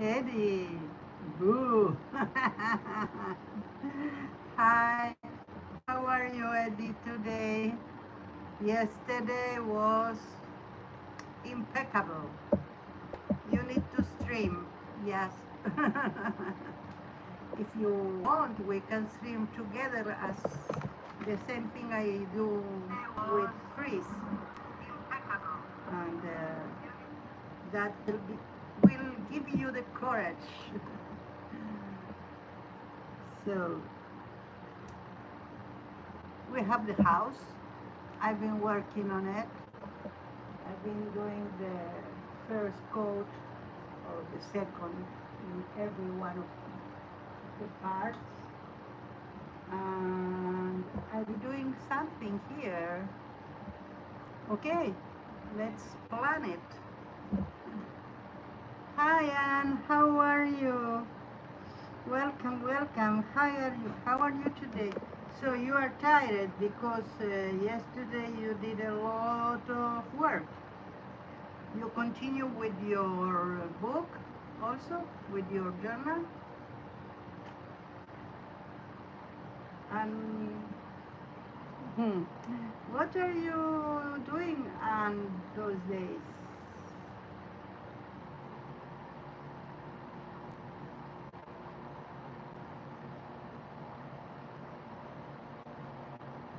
Eddie. Boo. Hi. How are you, Eddie, today? Yesterday was impeccable. You need to stream. Yes. If you want, we can stream together as the same thing I do with Chris. And that will give you the courage. So we have the house. I've been working on it. I've been doing the first coat or the second in every one of the parts. And I'll be doing something here. Okay, let's plan it. Hi Anne, how are you? Welcome, welcome. How are you today? So you are tired because yesterday you did a lot of work. You continue with your book also, with your journal. And what are you doing on those days?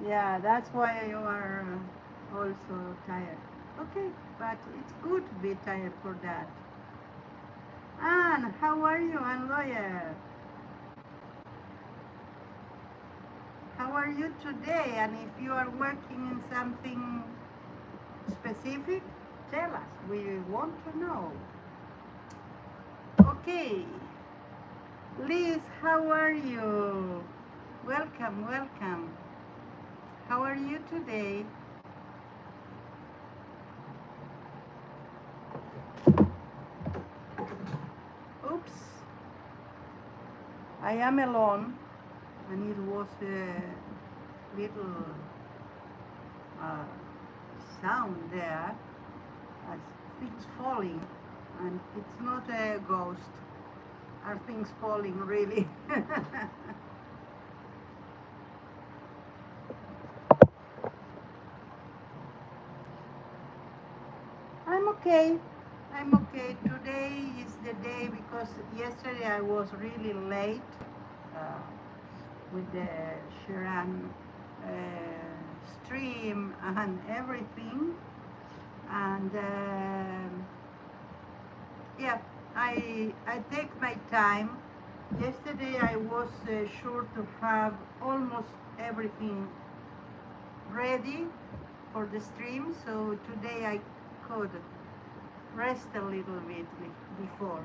Yeah, that's why you are also tired. Okay, but it's good to be tired for that. Anne, how are you, Anne Lawyer? How are you today? And if you are working in something specific, tell us. We want to know. Okay. Liz, how are you? Welcome, welcome. How are you today? Oops. I am alone, and it was a little uh, sound there as things falling, and it's not a ghost. Are things falling really? I'm okay. I'm okay. Today is the day because yesterday I was really late uh, with the Sharon stream and everything. And yeah, I take my time. Yesterday I was sure to have almost everything ready for the stream, so today I could rest a little bit before.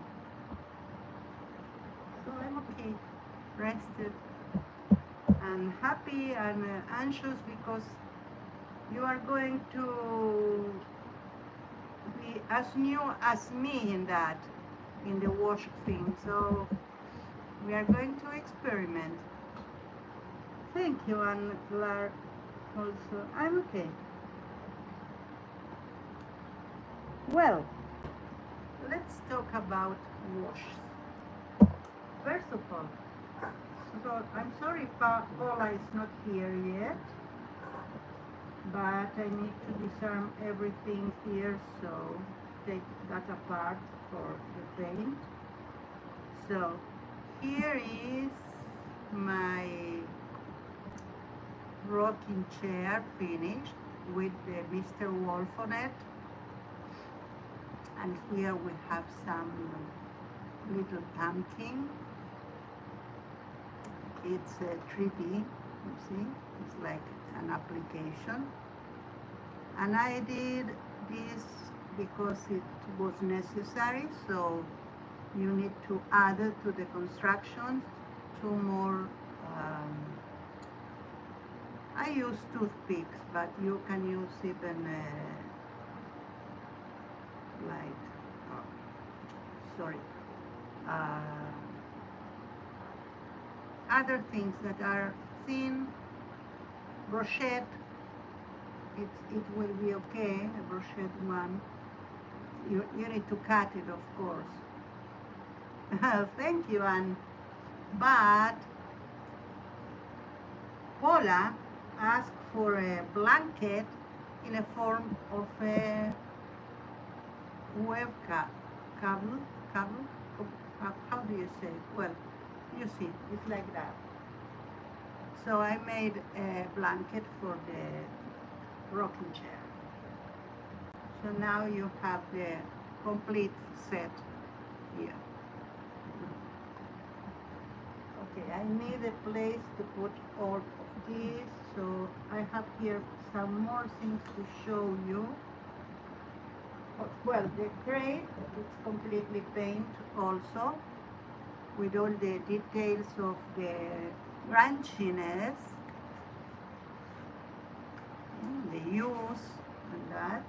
So I'm okay, rested and happy and anxious because you are going to be as new as me in that, in the wash thing. So we are going to experiment. Thank you, and Clark also. I'm okay. Well, let's talk about wash. First of all, so I'm sorry Paula is not here yet, but I need to disarm everything here, so take that apart for the paint. So here is my rocking chair finished with the Mr. Wolf on it, and here we have some little pumpkin. It's a 3D, you see, it's like an application. And I did this because it was necessary, so you need to add it to the construction two more. um, I use toothpicks, but you can use even like, oh, sorry, uh, other things that are thin, brochette. It will be okay, a brochette one. You need to cut it, of course. Thank you, Anne. But Paula asked for a blanket in a form of a web cable, cable, how do you say it? Well, you see, it's like that. So I made a blanket for the rocking chair. So now you have the complete set here. Okay, I need a place to put all of this, so I have here some more things to show you. Well, the crate is completely painted also, with all the details of the branchiness, the use, and that.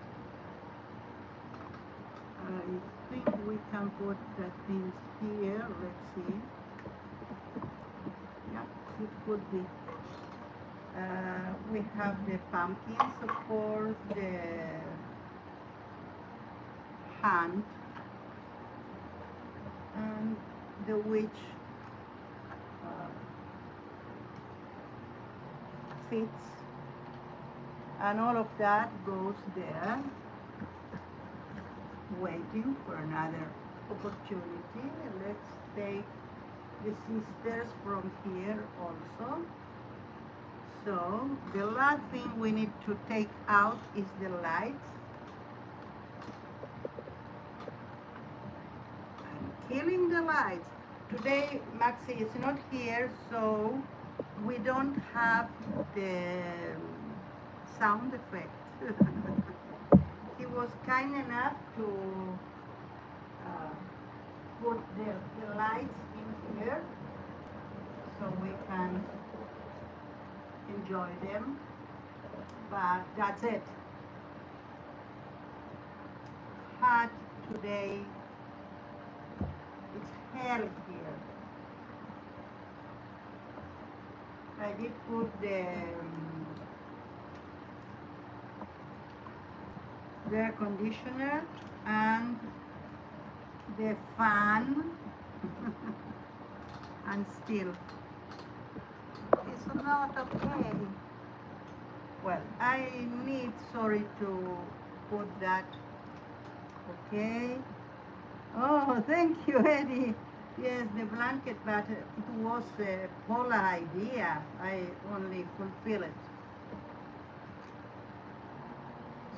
I think we can put the things here. Let's see. Yeah, it could be. We have the pumpkins, of course, the hand, and the witch fits, and all of that goes there, waiting for another opportunity. Let's take the sisters from here also. So the last thing we need to take out is the lights. I'm killing the lights. Today Maxi is not here, so we don't have the sound effect. He was kind enough to put the lights in here so we can enjoy them, but that's it. Hot today, it's hell here. I did put the air conditioner and the fan and still it's not okay. Well, I need, sorry, to put that. Okay. Oh, thank you, Eddie. Yes, the blanket, but it was a Paula idea. I only fulfill it.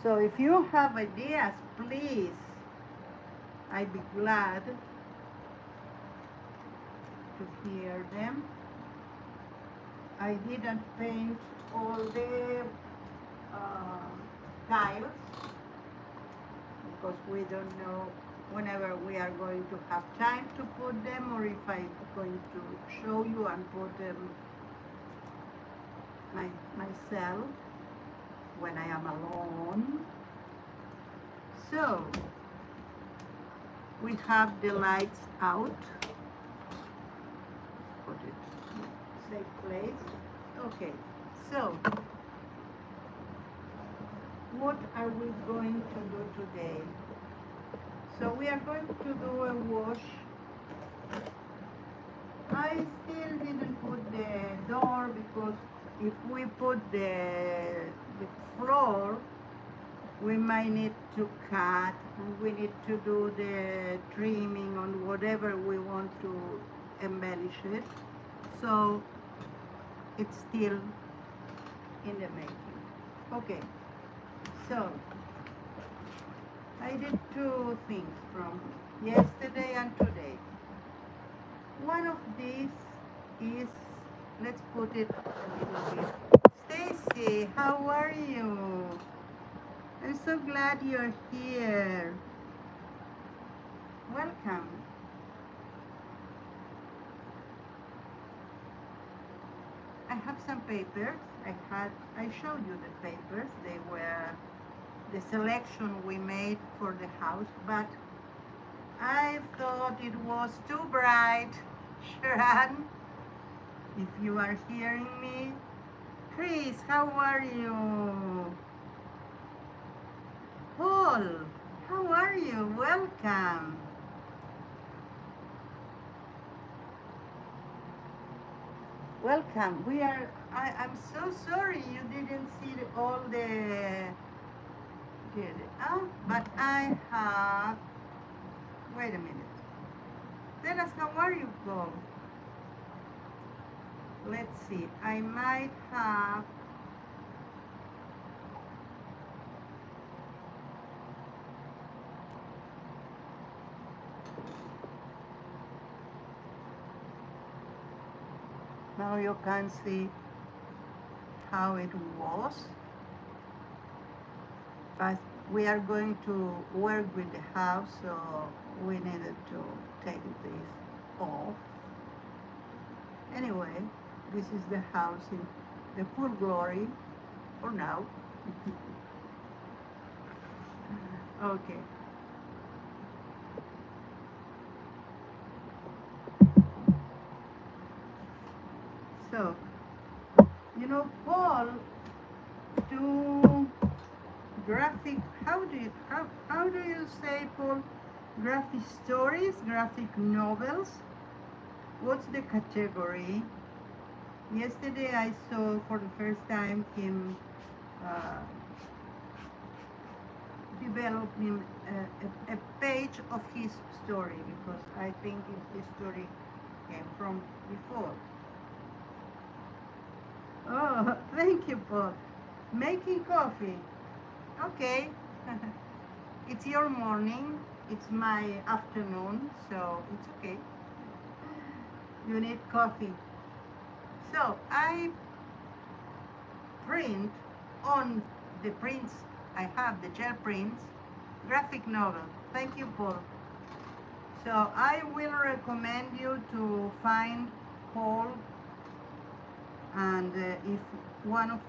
So if you have ideas, please, I'd be glad to hear them. I didn't paint all the tiles because we don't know whenever we are going to have time to put them, or if I'm going to show you and put them myself when I am alone. So we have the lights out. Put it in a safe place. Okay, so what are we going to do today? So we are going to do a wash. I still didn't put the door because if we put the floor, we might need to cut, and we need to do the trimming on whatever we want to embellish it. So it's still in the making. Okay, so I did two things from yesterday and today. One of these is, let's put it a little bit. Stacy, how are you? I'm so glad you're here. Welcome. I have some papers. I showed you the papers. They were the selection we made for the house, but I thought it was too bright. Sharon, if you are hearing me. Chris, how are you? Paul, how are you? Welcome. Welcome. I'm so sorry you didn't see all but I have, wait a minute. Tell us how are you, Paul? Let's see. I might have, now you can see how it was. But we are going to work with the house, so we needed to take this off. Anyway, this is the house in the full glory for now. Okay. So, Paul, do graphic, how do you say, Paul? Graphic stories, graphic novels? What's the category? Yesterday I saw for the first time him uh, developing a page of his story, because I think his story came from before. Oh, thank you, Paul. Making coffee. Okay. It's your morning. It's my afternoon, so it's okay. You need coffee. So I print on the prints I have, the gel prints, graphic novel. Thank you, Paul. So I will recommend you to find Paul, and if one of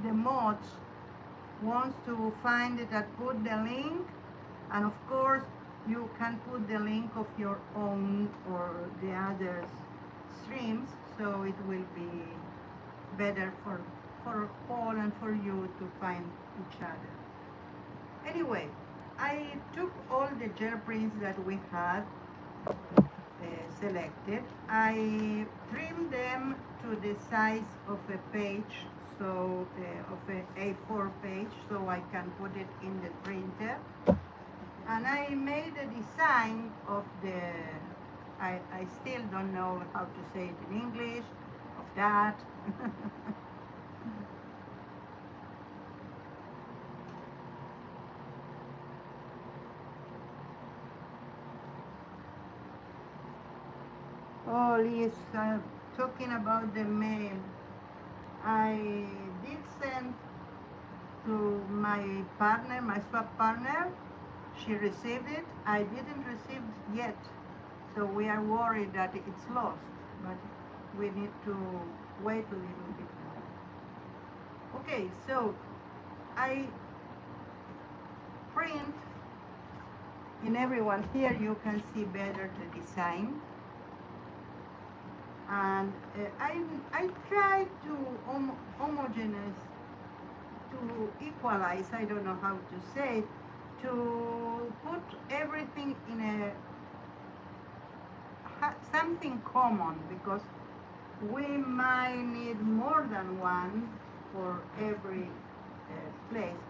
the mods wants to find it, and put the link, and of course you can put the link of your own or the others streams, so it will be better for Paul and for you to find each other. Anyway, I took all the gel prints that we had selected. I trimmed them to the size of a page, so of a A4 page, so I can put it in the printer. And I made a design of I still don't know how to say it in English, of that. Oh, Liz, talking about the mail, I did send to my partner, my swap partner. She received it. I didn't receive it yet, so we are worried that it's lost, but we need to wait a little bit more. Okay, so I print in everyone. Here you can see better the design, and I try to homogeneous, to equalize, I don't know how to say it, to put everything in something common, because we might need more than one for every place.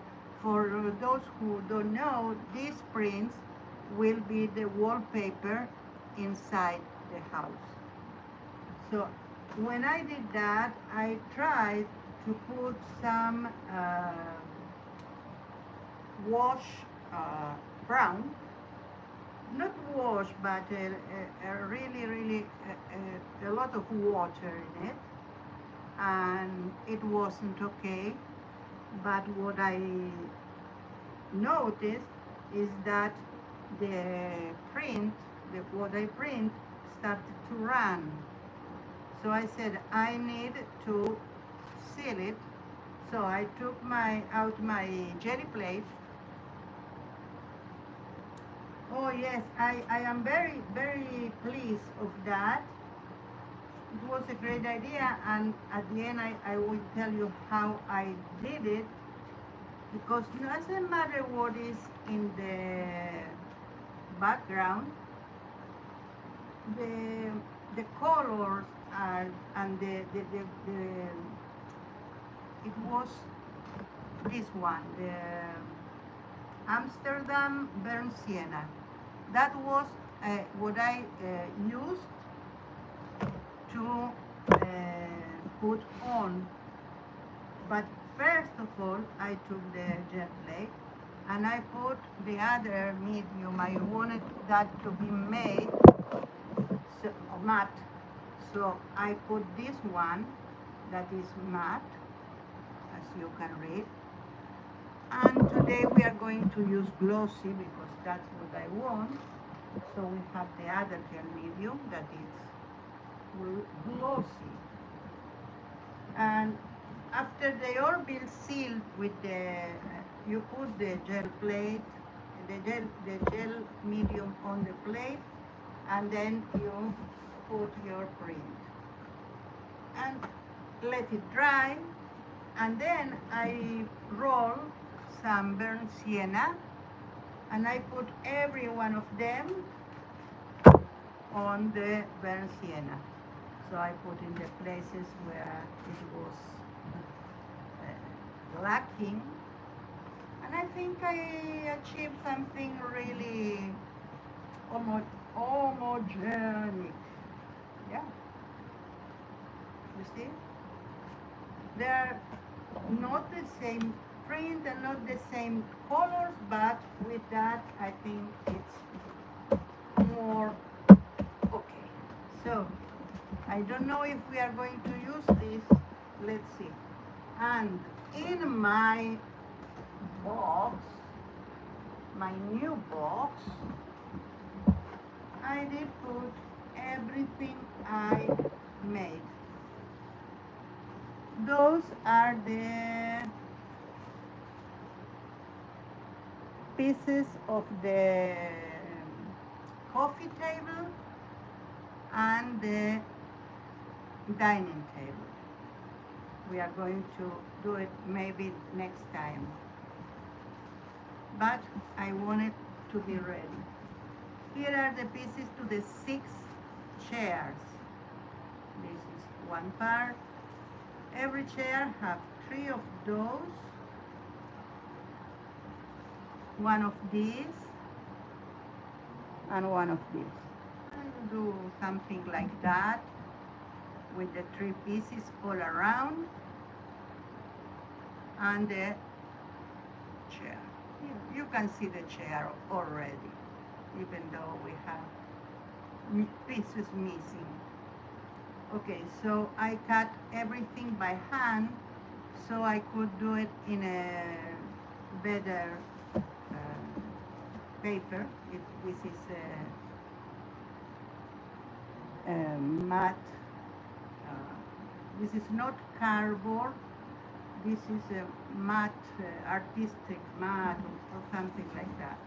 For those who don't know, these prints will be the wallpaper inside the house. So when I did that, I tried to put some wash brown, not wash, but really a lot of water in it, and it wasn't okay. But what I noticed is that the print, what I print, started to run. So I said I need to seal it. So I took out my jelly plate. Oh yes, I am very pleased of that. It was a great idea, and at the end I will tell you how I did it, because it doesn't matter what is in the background, the the colors are, and the it was this one, the Amsterdam burnt sienna. That was what I used to put on. But first of all, I took the gel plate and I put the other medium. I wanted that to be made so, matte. So I put this one that is matte, as you can read. And today we are going to use glossy because that's what I want. So we have the other gel medium that is glossy. And after the orbital sealed with the, you put the gel plate, the gel medium on the plate, and then you put your print and let it dry. And then I roll some burnt sienna and I put every one of them on the burnt sienna. So I put in the places where it was lacking, and I think I achieved something really homogenic. Yeah, you see, they're not the same print and not the same colors, but with that I think it's more okay. So I don't know if we are going to use this. Let's see. And in my box, my new box, I did put everything I made. Those are the pieces of the coffee table and the dining table. We are going to do it maybe next time, but I want it to be ready. Here are the pieces to the 6 chairs. This is one part. Every chair have 3 of those, one of these, and one of these. I'll do something like that with the 3 pieces all around and the chair. You can see the chair already, even though we have pieces missing. Okay, so I cut everything by hand so I could do it in a better paper. This is a matte. This is not cardboard. This is a matte, artistic matte or something like that.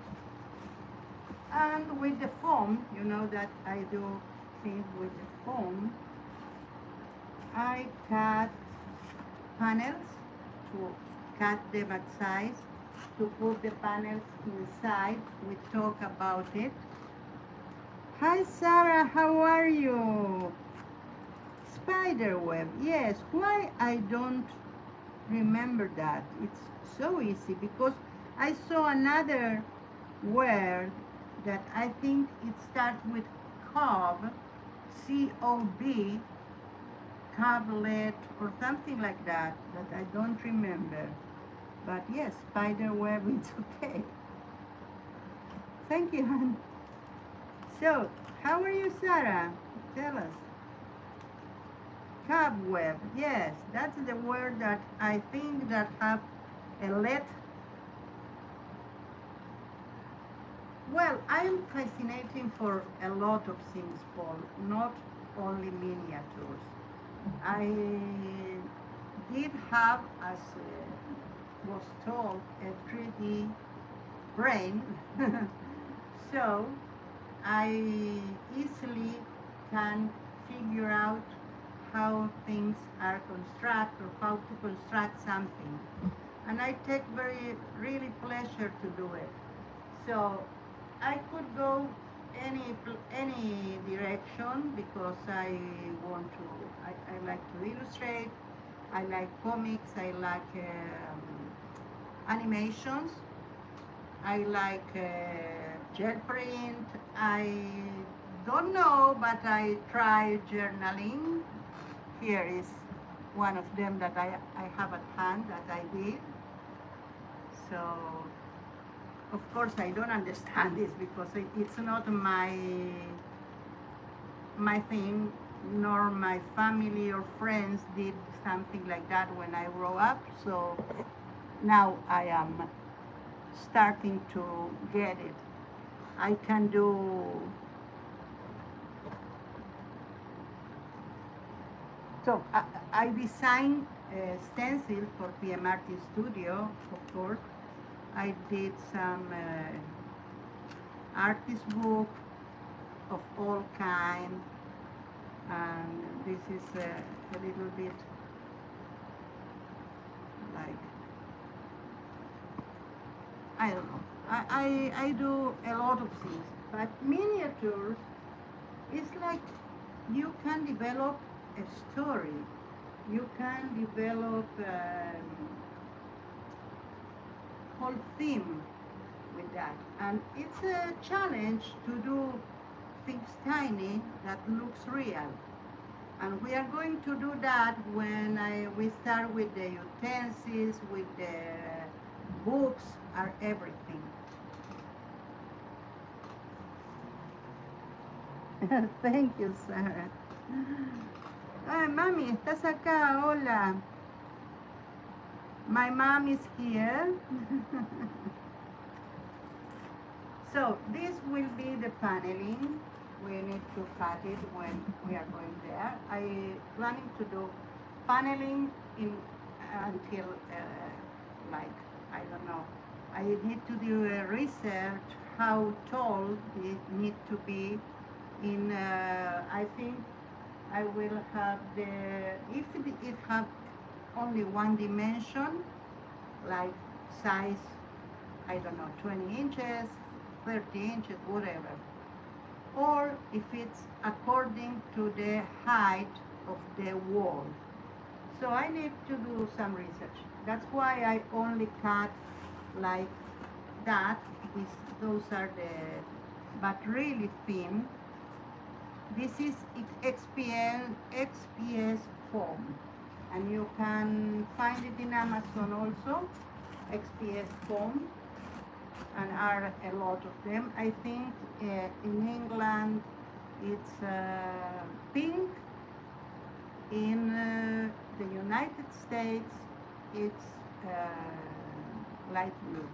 And with the foam, you know that I do things with the foam. I cut panels to cut them at size to put the panels inside. We talk about it. Hi Sarah, how are you? Spider web, yes. Why I don't remember that? It's so easy because I saw another word that I think it starts with cob, C-O-B, tablet or something like that I don't remember. But yes, spider web, it's okay. Thank you, hon. So, how are you, Sarah? Tell us. Cobweb, yes, that's the word that I think that have a let. Well, I'm fascinating for a lot of things, Paul, not only miniatures. I did have, as was told, a 3D brain, so I easily can figure out how things are constructed or how to construct something. And I take really pleasure to do it. So I could go any direction because I want to. I like to illustrate. I like comics. I like animations. I like gel print. I don't know, but I try journaling. Here is one of them that I have at hand that I did. So, of course, I don't understand this because it's not my thing, nor my family or friends did something like that when I grew up. So now I am starting to get it. I can do. So I designed a stencil for PMRT Studio, of course. I did some artist book of all kind, and this is a little bit like, I don't know. I do a lot of things, but miniatures is like you can develop a story. You can develop whole theme with that, and it's a challenge to do things tiny that looks real. And we are going to do that when we start with the utensils, with the books, or everything. Thank you, Sarah. Ay, mami, estás acá, hola. My mom is here. So this will be the paneling. We need to cut it when we are going there. I planning to do paneling in until like, I don't know. I need to do a research how tall it need to be. In I think I will have the, if it have only one dimension, like size, I don't know, 20 inches, 30 inches, whatever. Or if it's according to the height of the wall. So I need to do some research. That's why I only cut like that. Those are the, but really thin. This is XPS foam, and you can find it in Amazon also. XPS foam, and are a lot of them. I think in England it's pink. In the United States it's light blue.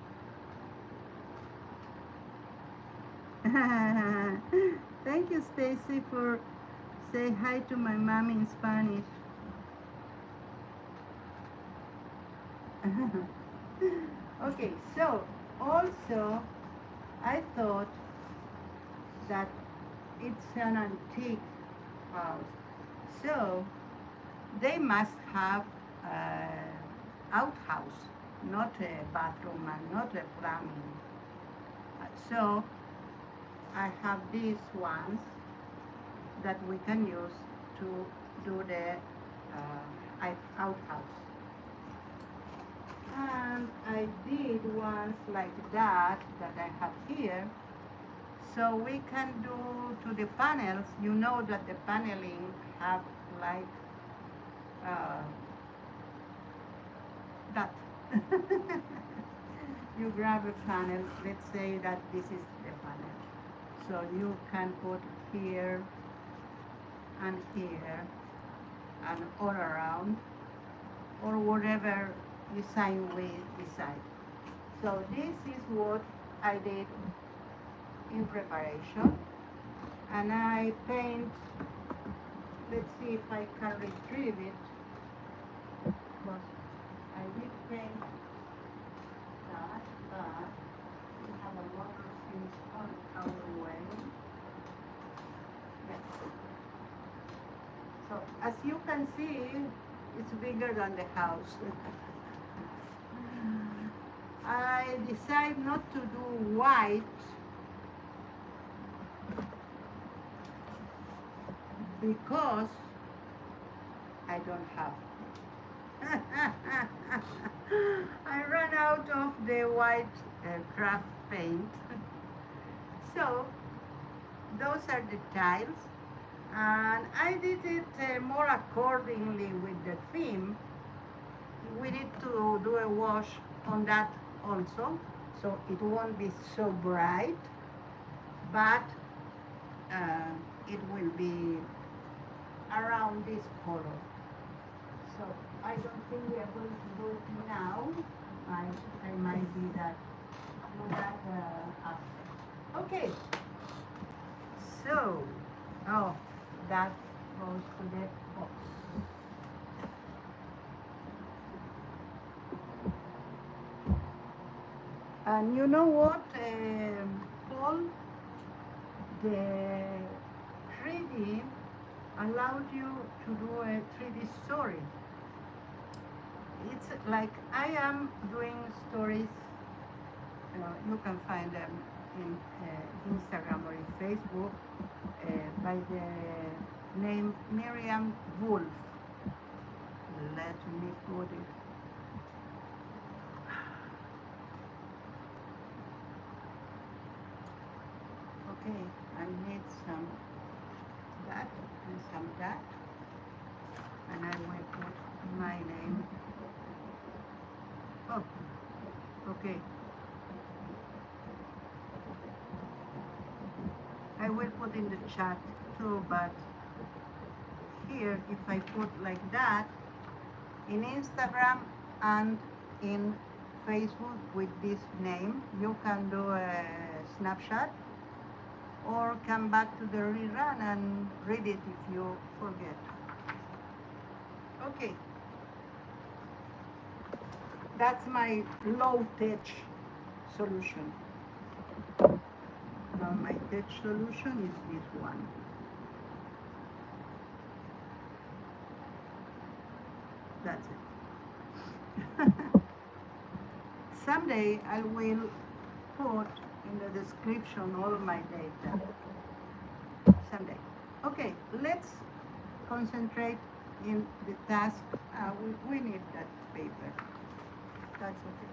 Thank you, Stacy, for say hi to my mom in Spanish. Okay, so also I thought that it's an antique house, so they must have outhouse, not a bathroom and not a plumbing. So I have these ones that we can use to do the outhouse. And I did ones like that I have here. So we can do to the panels, you know that the paneling have like that. You grab a panel, let's say that this is the panel. So you can put here and here and all around, or whatever design we decide. So this is what I did in preparation, and I paint. Let's see if I can retrieve it, because I did paint that, but we have a lot of things on our way. Yes. So as you can see, it's bigger than the house. I decided not to do white because I don't have. I ran out of the white craft paint. So those are the tiles, and I did it more accordingly with the theme. We need to do a wash on that also, so it won't be so bright, but it will be around this color. So I don't think we are going to do it now. I might do that after. Okay. So, oh, that goes to the box. And you know what, Paul? The 3D allowed you to do a 3D story. It's like I am doing stories. You can find them in Instagram or in Facebook by the name Miriam Wolf. Let me put it. Okay, I need some that and some that, and I will put my name. Oh, okay. I will put in the chat too, but here, if I put like that, in Instagram and in Facebook with this name, you can do a snapshot or come back to the rerun and read it if you forget. Okay, that's my low-tech solution. Now my tech solution is this one. That's it. Someday I will put in the description all my data. Someday. Okay, let's concentrate in the task. We need that paper. That's okay.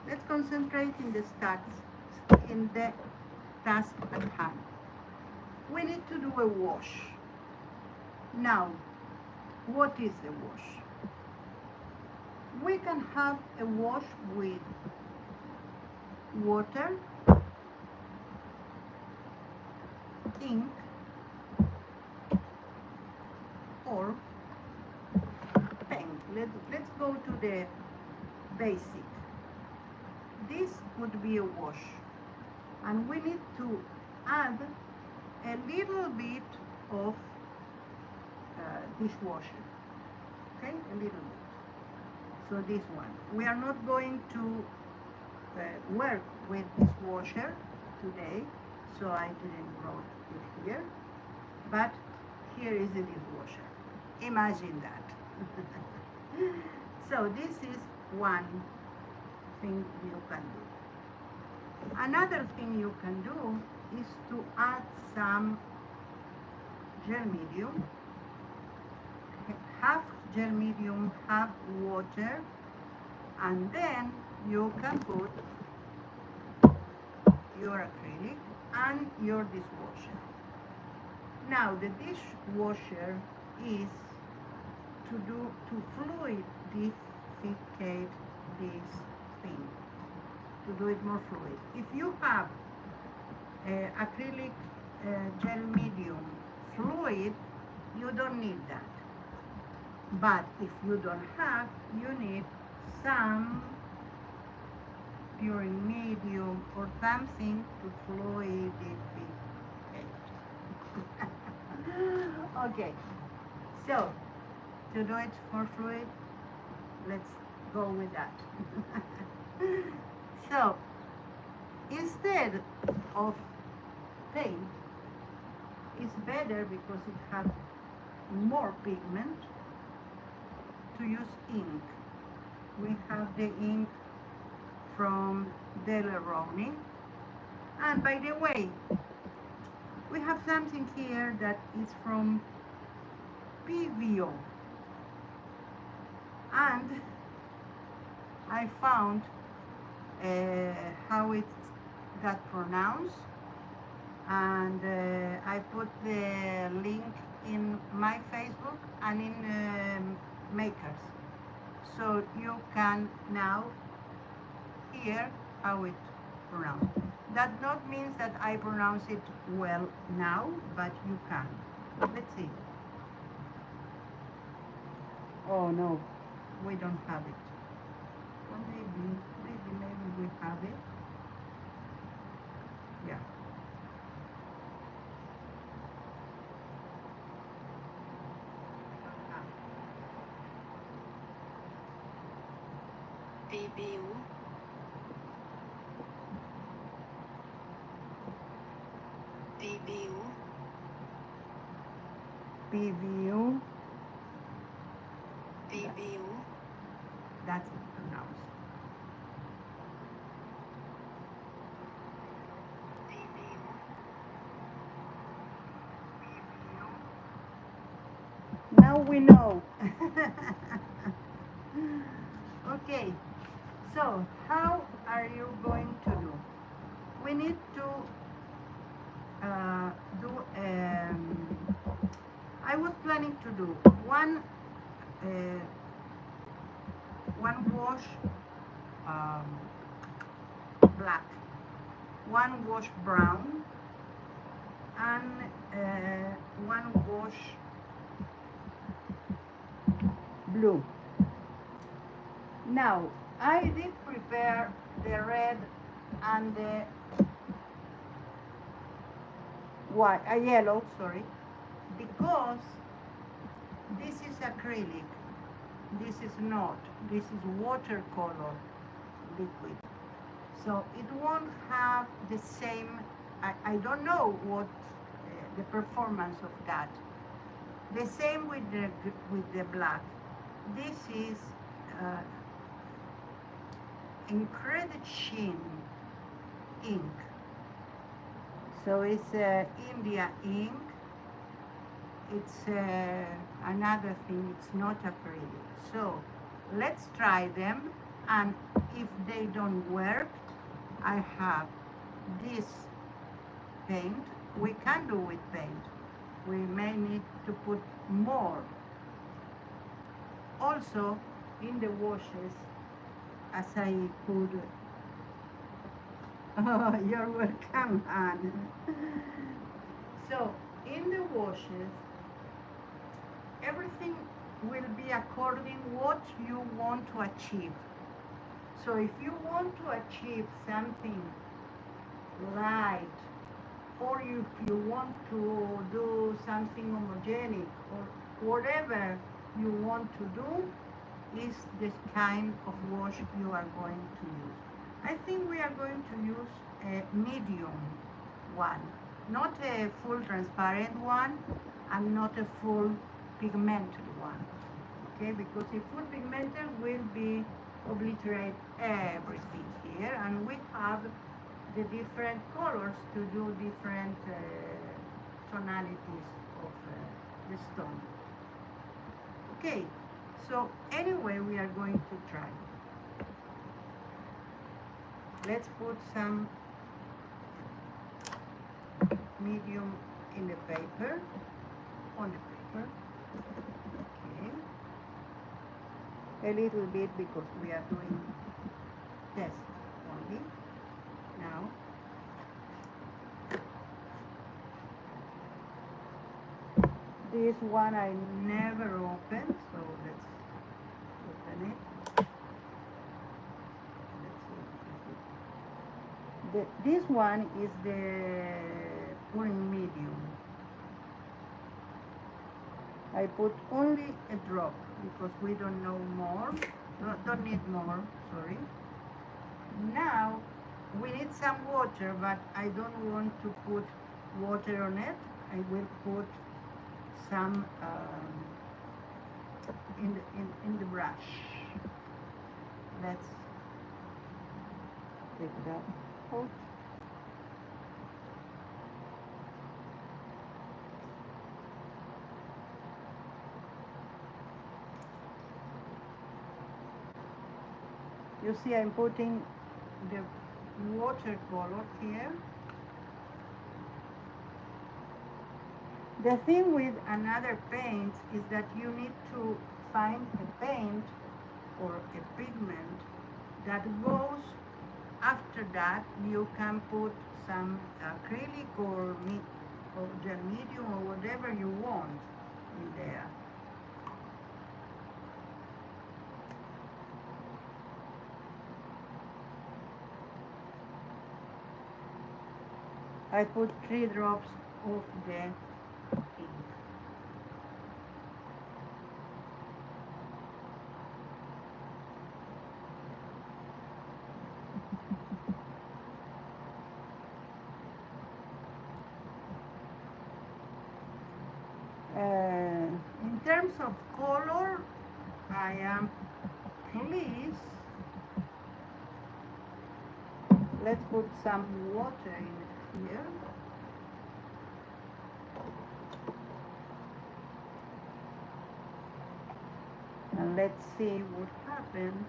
Let's concentrate in the task at hand. We need to do a wash. Now, what is a wash? We can have a wash with water, ink, or paint. Let's go to the basic. This would be a wash, and we need to add a little bit of dishwasher. Okay, a little bit. So this one. We are not going to work with dishwasher today, so I didn't write it here. But here is the dishwasher. Imagine that. So this is one thing you can do. Another thing you can do is to add some gel medium, half gel medium, half water, and then you can put your acrylic and your dishwasher. Now the dishwasher is to fluidificate this thing, to do it more fluid. If you have acrylic gel medium fluid, you don't need that. But if you don't have, you need some pure medium or something to fluidify. Okay, so to do it more fluid, let's go with that. So instead of paint, it's better because it has more pigment to use ink. We have the ink from Daler-Rowney. And by the way, we have something here that is from PVO, and I found how it's got pronounced, and I put the link in my Facebook and in Makers, so you can now hear how it's pronounced. That not means that I pronounce it well now, but you can. Let's see. Oh no, we don't have it. Well, maybe we have it. Yeah. PBU. PBU. PVU. PBU. That's it pronounced. Now we know. Okay, so how are you going to do? We need to do, I was planning to do uh, one wash black, one wash brown, and one wash blue. Now, I did prepare the red and the white, yellow, sorry, because this is acrylic, this is not, this is watercolor liquid. So it won't have the same, I don't know what the performance of that. The same with the black. This is Incredition ink. So it's India ink. It's another thing, it's not acrylic. So let's try them, and if they don't work, I have this paint. We can do with paint. We may need to put more. Also, in the washes, as I put, oh, you're welcome, Anne. So, in the washes, everything will be according what you want to achieve. So if you want to achieve something light, or if you want to do something homogenic, or whatever you want to do, is this kind of wash you are going to use. I think we are going to use a medium one, not a full transparent one, and not a full pigmented one. Okay, because a full pigmented will be obliterate everything here, and we have the different colors to do different tonalities of the stone. Okay, so anyway, we are going to try. Let's put some medium in the paper, on the paper. Okay. A little bit because we are doing test only now. This one I never opened, so let's open it. Let's see. This one is the pouring medium. I put only a drop because we don't know more. Don't need more, sorry. Now we need some water, but I don't want to put water on it. I will put some in the brush. Let's take that out. You see, I'm putting the watercolor here. The thing with another paint is that you need to find a paint or a pigment that goes after that. You can put some acrylic or gel medium or whatever you want in there. I put 3 drops of the ink. In terms of color, I am pleased. Let's put some water in here. And let's see what happened.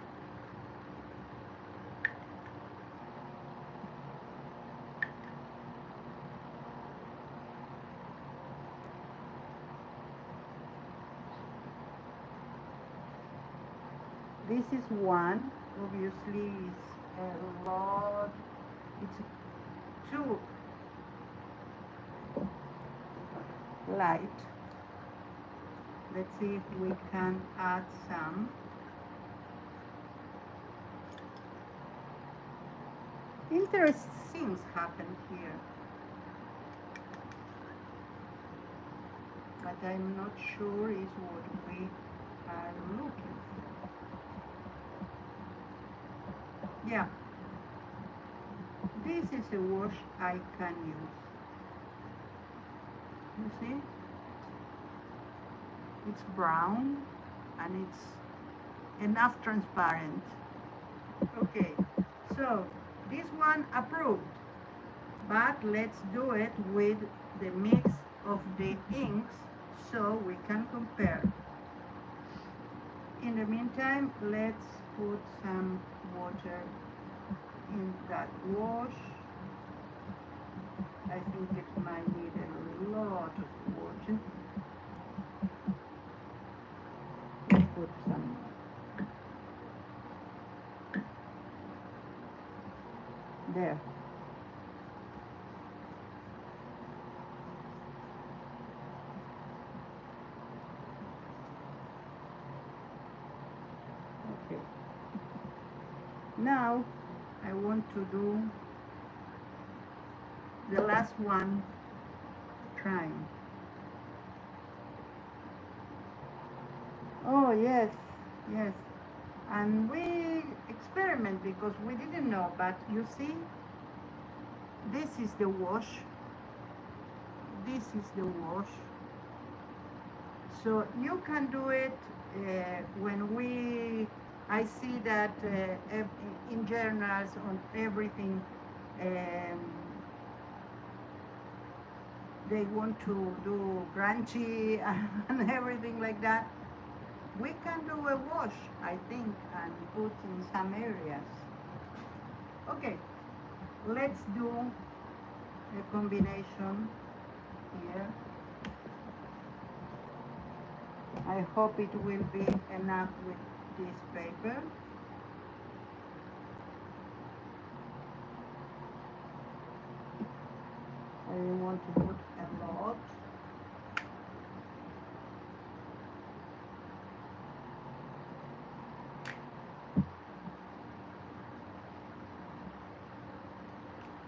This is one, obviously it's a lot, it's too light. Let's see if we can add some. Interesting things happen here, but I'm not sure is what we are looking for. Yeah, this is a wash I can use. You see? It's brown and it's enough transparent. Okay, so this one approved, but let's do it with the mix of the inks so we can compare. In the meantime, let's put some water in that wash. I think it might need a lot of water. Let's put some. There. Okay. Now I want to do the last one, trying. Oh yes, yes. And we experiment because we didn't know, but you see, this is the wash. This is the wash. So you can do it when I see that in journals on everything, they want to do crunchy and everything like that. We can do a wash, I think, and put in some areas. Okay, let's do a combination here. I hope it will be enough with this paper. I want to put a lot.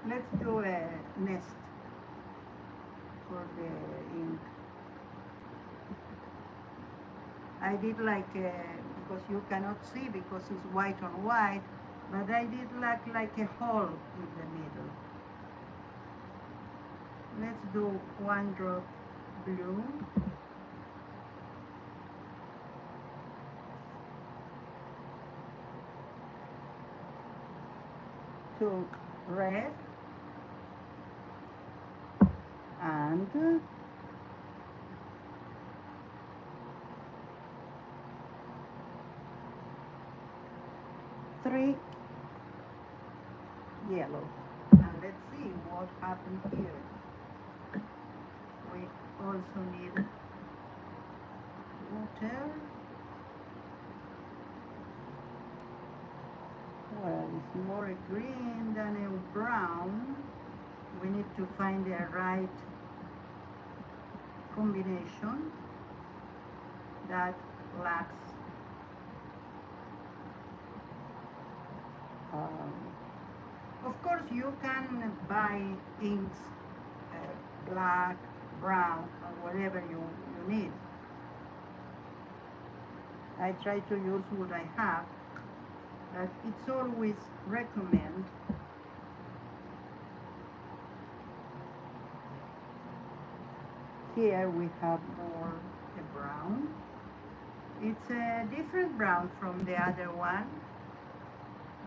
Let's do a nest for the ink. I did because you cannot see because it's white on white, but I did like a hole in the middle. Let's do 1 drop blue. 2 red. And 3 yellow. And let's see what happened here. We also need water. Well, it's more green than a brown. We need to find the right combination that lacks of course you can buy inks, black, brown, or whatever you need. I try to use what I have, but it's always recommend here we have more a brown. It's a different brown from the other one,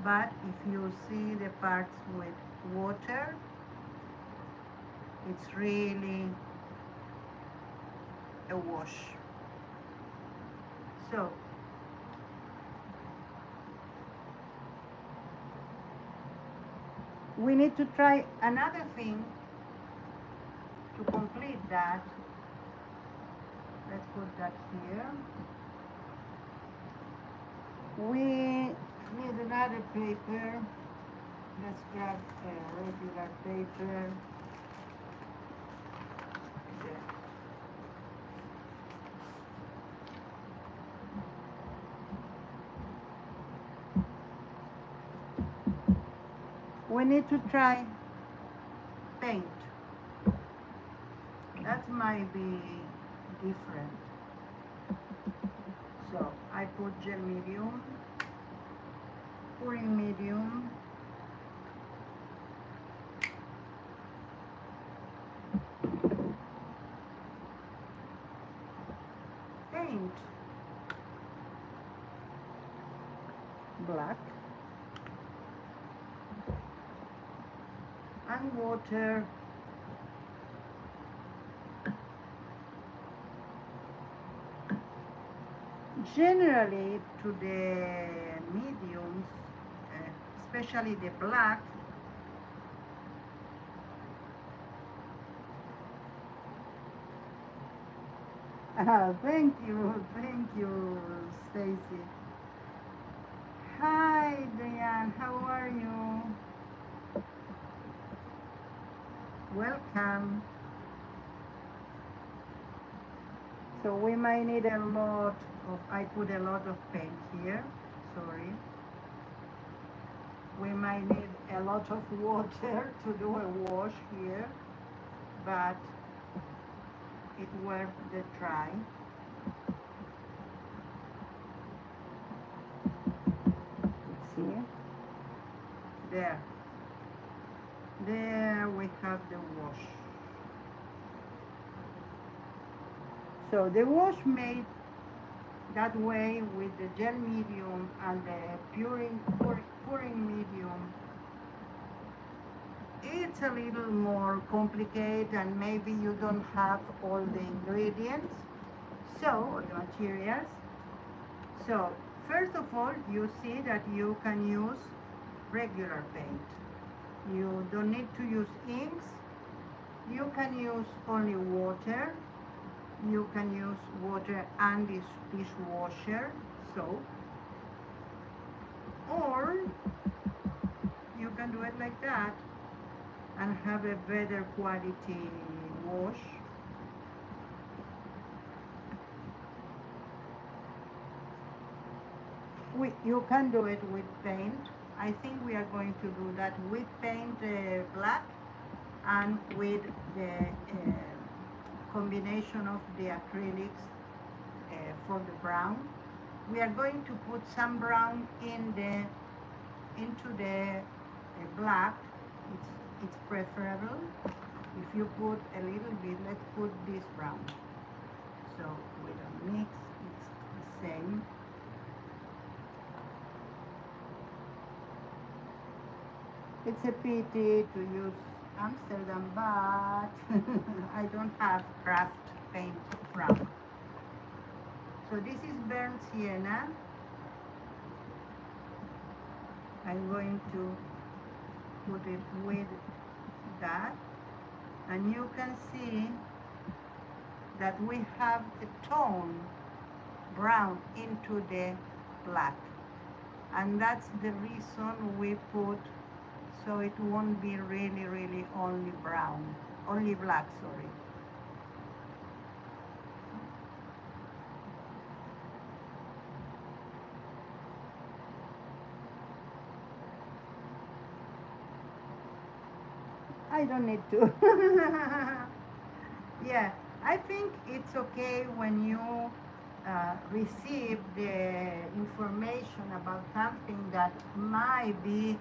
but if you see the parts with water, it's really a wash. So we need to try another thing to complete that. Let's put that here. We need another paper. Let's grab a regular paper. There. We need to try paint. That might be different. So I put gel medium, pouring medium, paint, black, and water. Generally to the mediums, especially the black, thank you, Stacy. Hi, Diane, how are you? Welcome. So we might need a lot of, I put a lot of paint here, sorry. We might need a lot of water to do a wash here, but it's worth the try. Let's see. There we have the wash. So the wash made that way with the gel medium and the pouring medium, it's a little more complicated and maybe you don't have all the ingredients, or the materials. So first of all, you see that you can use regular paint. You don't need to use inks. You can use only water. You can use water and this dishwasher soap, or you can do it like that and have a better quality wash. You can do it with paint. I think we are going to do that with paint black and with the combination of the acrylics for the brown. We are going to put some brown into the black. It's preferable. If you put a little bit, let's put this brown. So we don't mix, it's the same. It's a pity to use Amsterdam, but I don't have craft paint brown. So this is burnt sienna. I'm going to put it with that, and you can see that we have a tone brown into the black, and that's the reason we put, so it won't be really only brown, only black, sorry. I don't need to. Yeah, I think it's okay when you receive the information about something that might be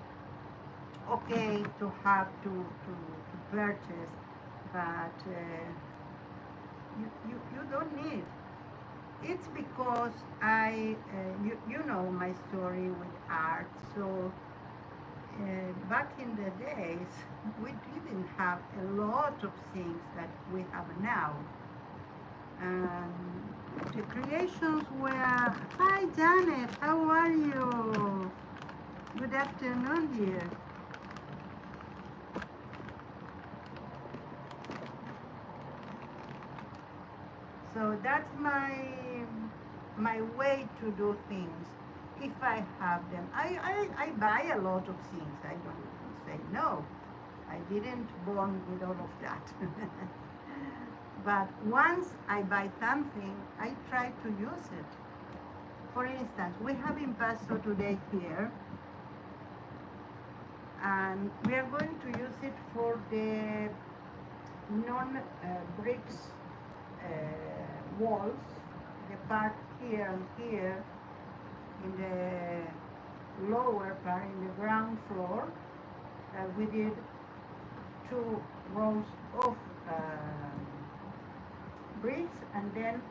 okay to have to purchase, but you don't need. It's because you know my story with art, so back in the days, we didn't have a lot of things that we have now. The creations were, hi Janet, how are you? Good afternoon, dear. So that's my way to do things. If I have them, I buy a lot of things. I don't say no. I didn't born with all of that. But once I buy something, I try to use it. For instance, we have impasto today here, and we are going to use it for the non-bricks walls, the part here and here in the lower part, in the ground floor. We did 2 rows of bricks and then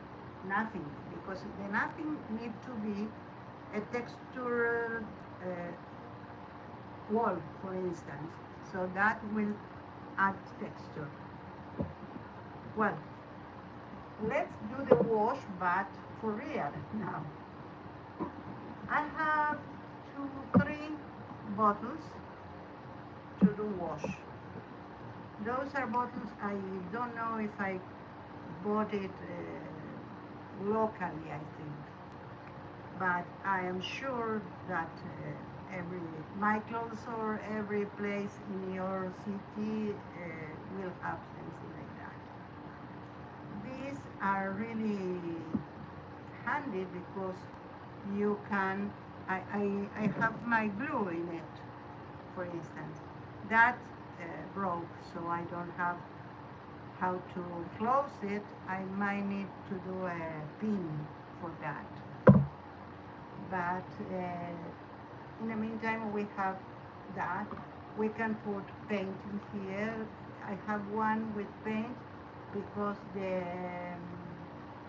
nothing, because the nothing need to be a textured wall, for instance, so that will add texture. Well, let's do the wash, but for real now. I have 3 bottles to do wash. Those are bottles, I don't know if I bought it locally, I think, but I am sure that every Michael's or every place in your city will have something like that. These are really handy because you can, I have my glue in it, for instance. That broke, so I don't have how to close it. I might need to do a pin for that. But in the meantime, we have that. We can put paint in here. I have one with paint because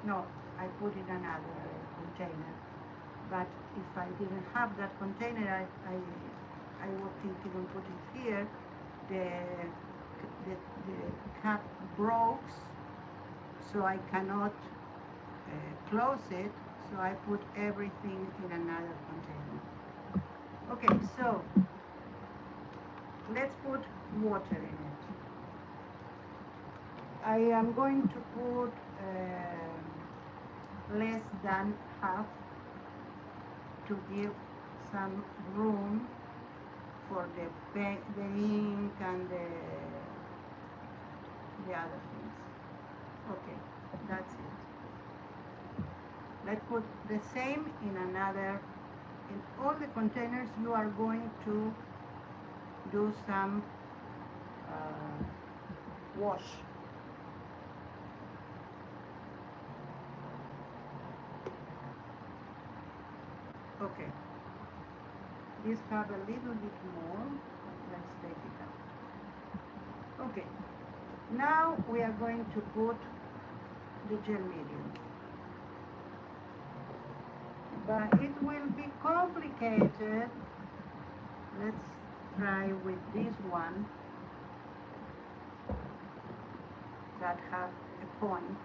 no, I put in another container. But if I didn't have that container, I would think even put it here. The cap broke, so I cannot close it, so I put everything in another container. Okay, so let's put water in it. I am going to put less than half to give some room for the ink and the other things. Okay, that's it. Let's put the same in another. In all the containers, you are going to do some wash. Okay. These have a little bit more. Let's take it out. Okay. Now we are going to put the gel medium. But it will be complicated. Let's try with this one that have a point.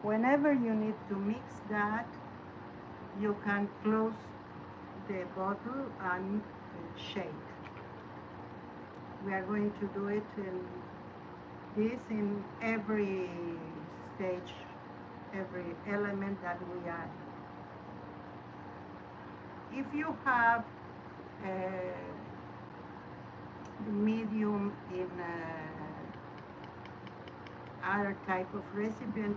Whenever you need to mix that, you can close the bottle and shake. We are going to do it in every stage, every element that we add. If you have medium in other type of recipe,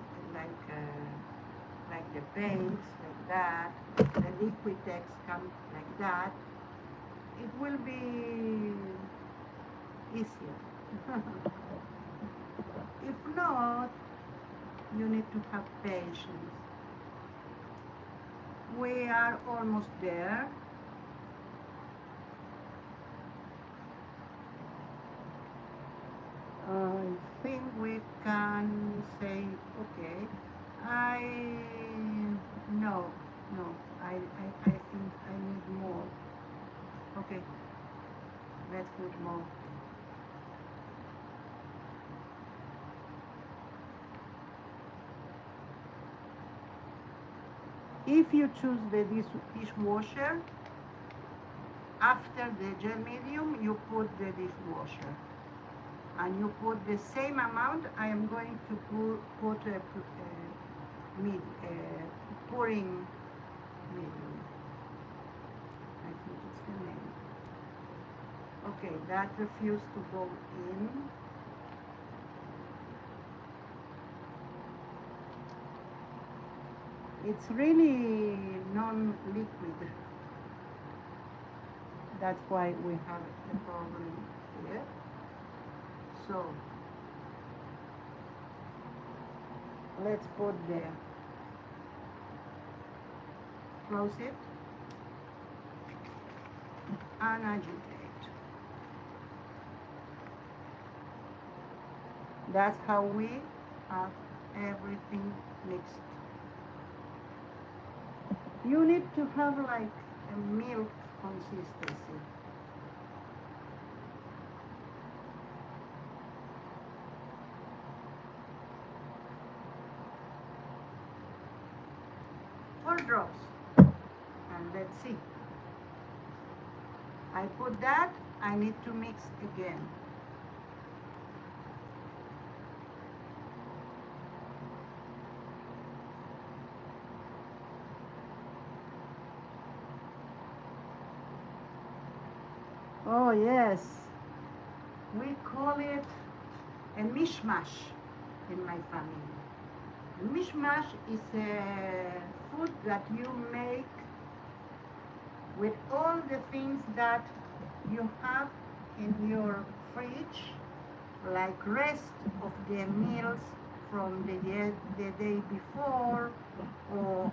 like the paints, like that, the Liquitex comes like that, it will be easier. If not, you need to have patience. We are almost there. I think we can say, okay, I, no, I think I need more. Okay, let's put more. If you choose the dishwasher, after the gel medium, you put the dishwasher. And you put the same amount. I am going to put a pouring medium. I think it's the name. Okay, that refused to go in. It's really non-liquid. That's why we have a problem here. So let's put there. Close it and agitate. That's how we have everything mixed. You need to have like a milk consistency. Four drops. And let's see. I put that. I need to mix again. Oh yes, we call it a mishmash in my family. A mishmash is a food that you make with all the things that you have in your fridge, like rest of the meals from the day before, or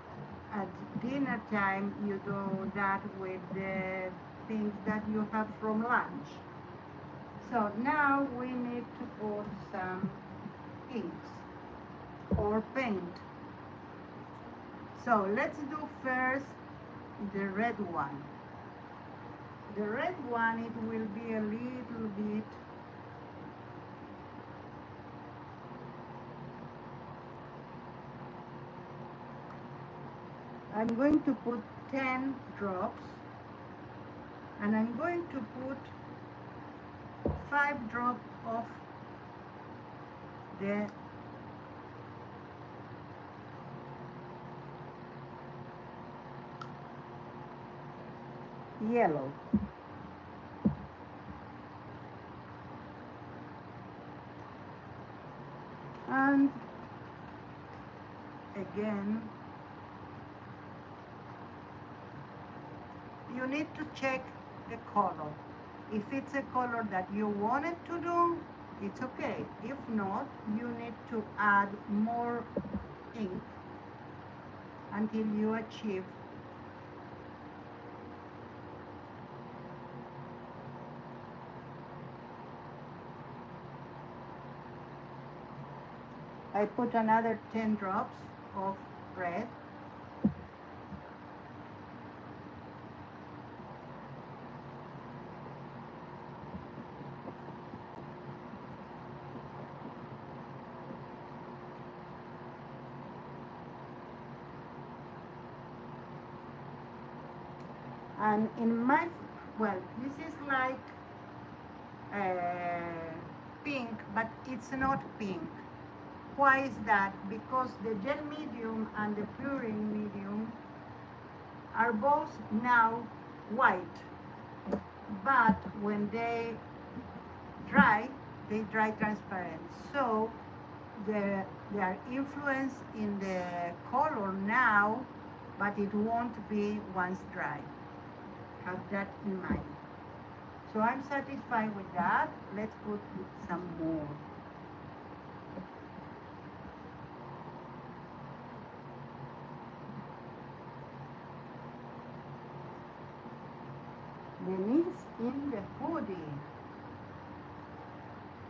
at dinner time you do that with the things that you have from lunch. So now we need to put some inks or paint. So let's do first the red one. The red one, it will be a little bit I'm going to put 10 drops, and I'm going to put 5 drops of the yellow. And again, you need to check the color. If it's a color that you wanted to do, it's okay. If not, you need to add more ink until you achieve I put another 10 drops of red. And in my, well, this is like uh, pink, but it's not pink. Why is that? Because the gel medium and the pouring medium are both now white, but when they dry, they dry transparent. So they are influenced in the color now, but it won't be once dry. Have that in mind. So I'm satisfied with that. Let's put some more. Denise in the hoodie.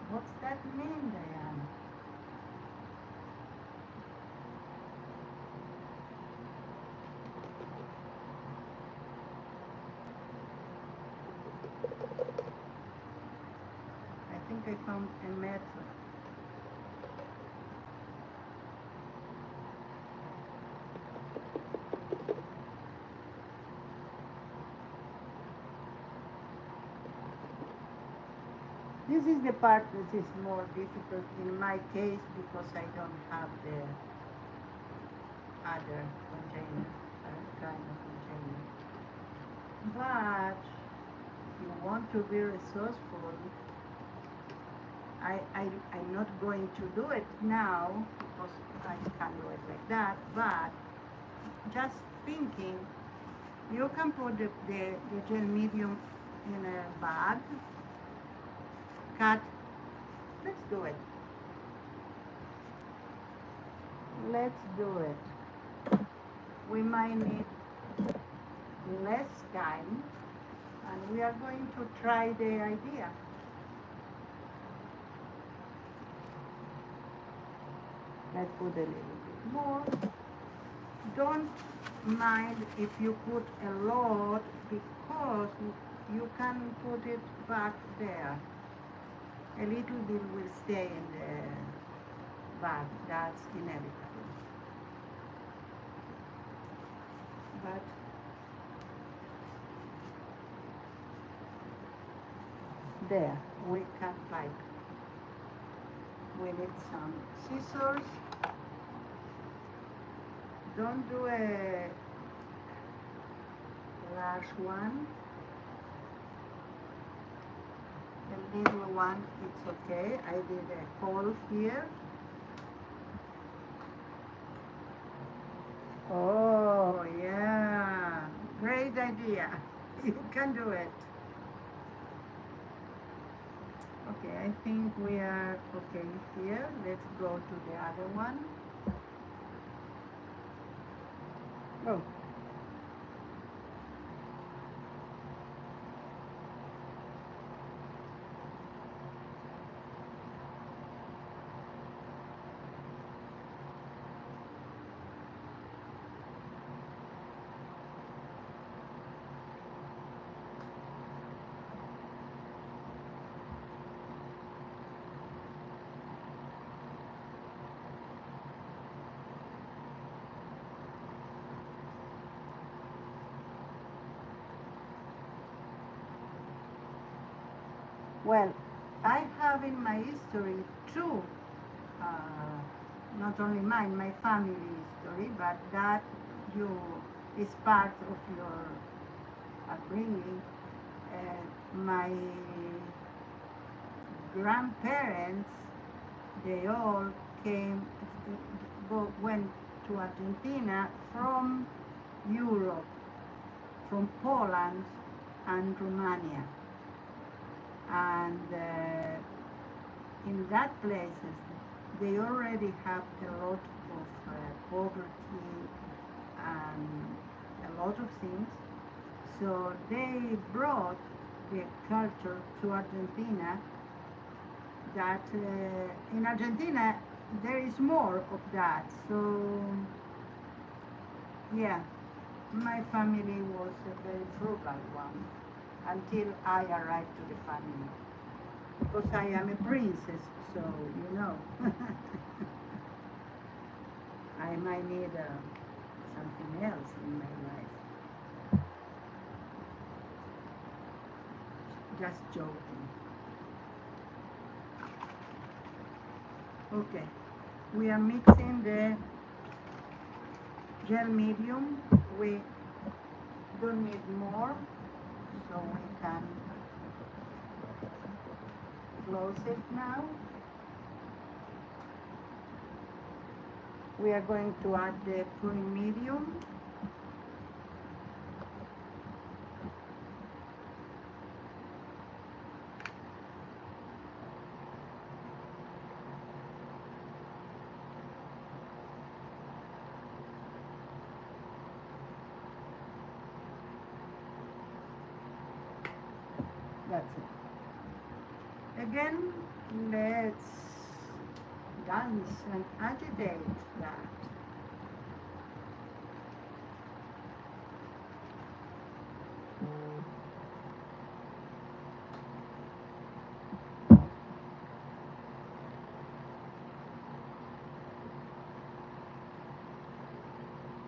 What's that mean, Diane? I think I found a method. This is the part that is more difficult in my case because I don't have the other container, kind of container. But if you want to be resourceful, I'm not going to do it now because I can't do it like that, but just thinking, you can put the gel medium in a bag, cut, let's do it. Let's do it. We might need less time and we are going to try the idea. Let's put a little bit more. Don't mind if you put a lot because you can put it back there. A little bit will stay in the bag. That's inevitable. But there, we can like, we need some scissors. Don't do a large one. A little one, it's okay. I did a hole here. Oh, yeah. Great idea. You can do it. Okay, I think we are okay here. Let's go to the other one. Oh. Well, I have in my history two, uh, not only mine, my family history, but that you is part of your upbringing. My grandparents, they all came, went to Argentina from Europe, from Poland and Romania. And in that places, they already have a lot of poverty and a lot of things. So they brought the culture to Argentina that in Argentina there is more of that. So yeah, my family was a very frugal one until I arrived to the family. Because I am a princess, so you know. I might need something else in my life. Just joking. Okay, we are mixing the gel medium. We don't need more, so we can close it now. We are going to add the pruning medium. That's it. Again, let's dance and agitate that.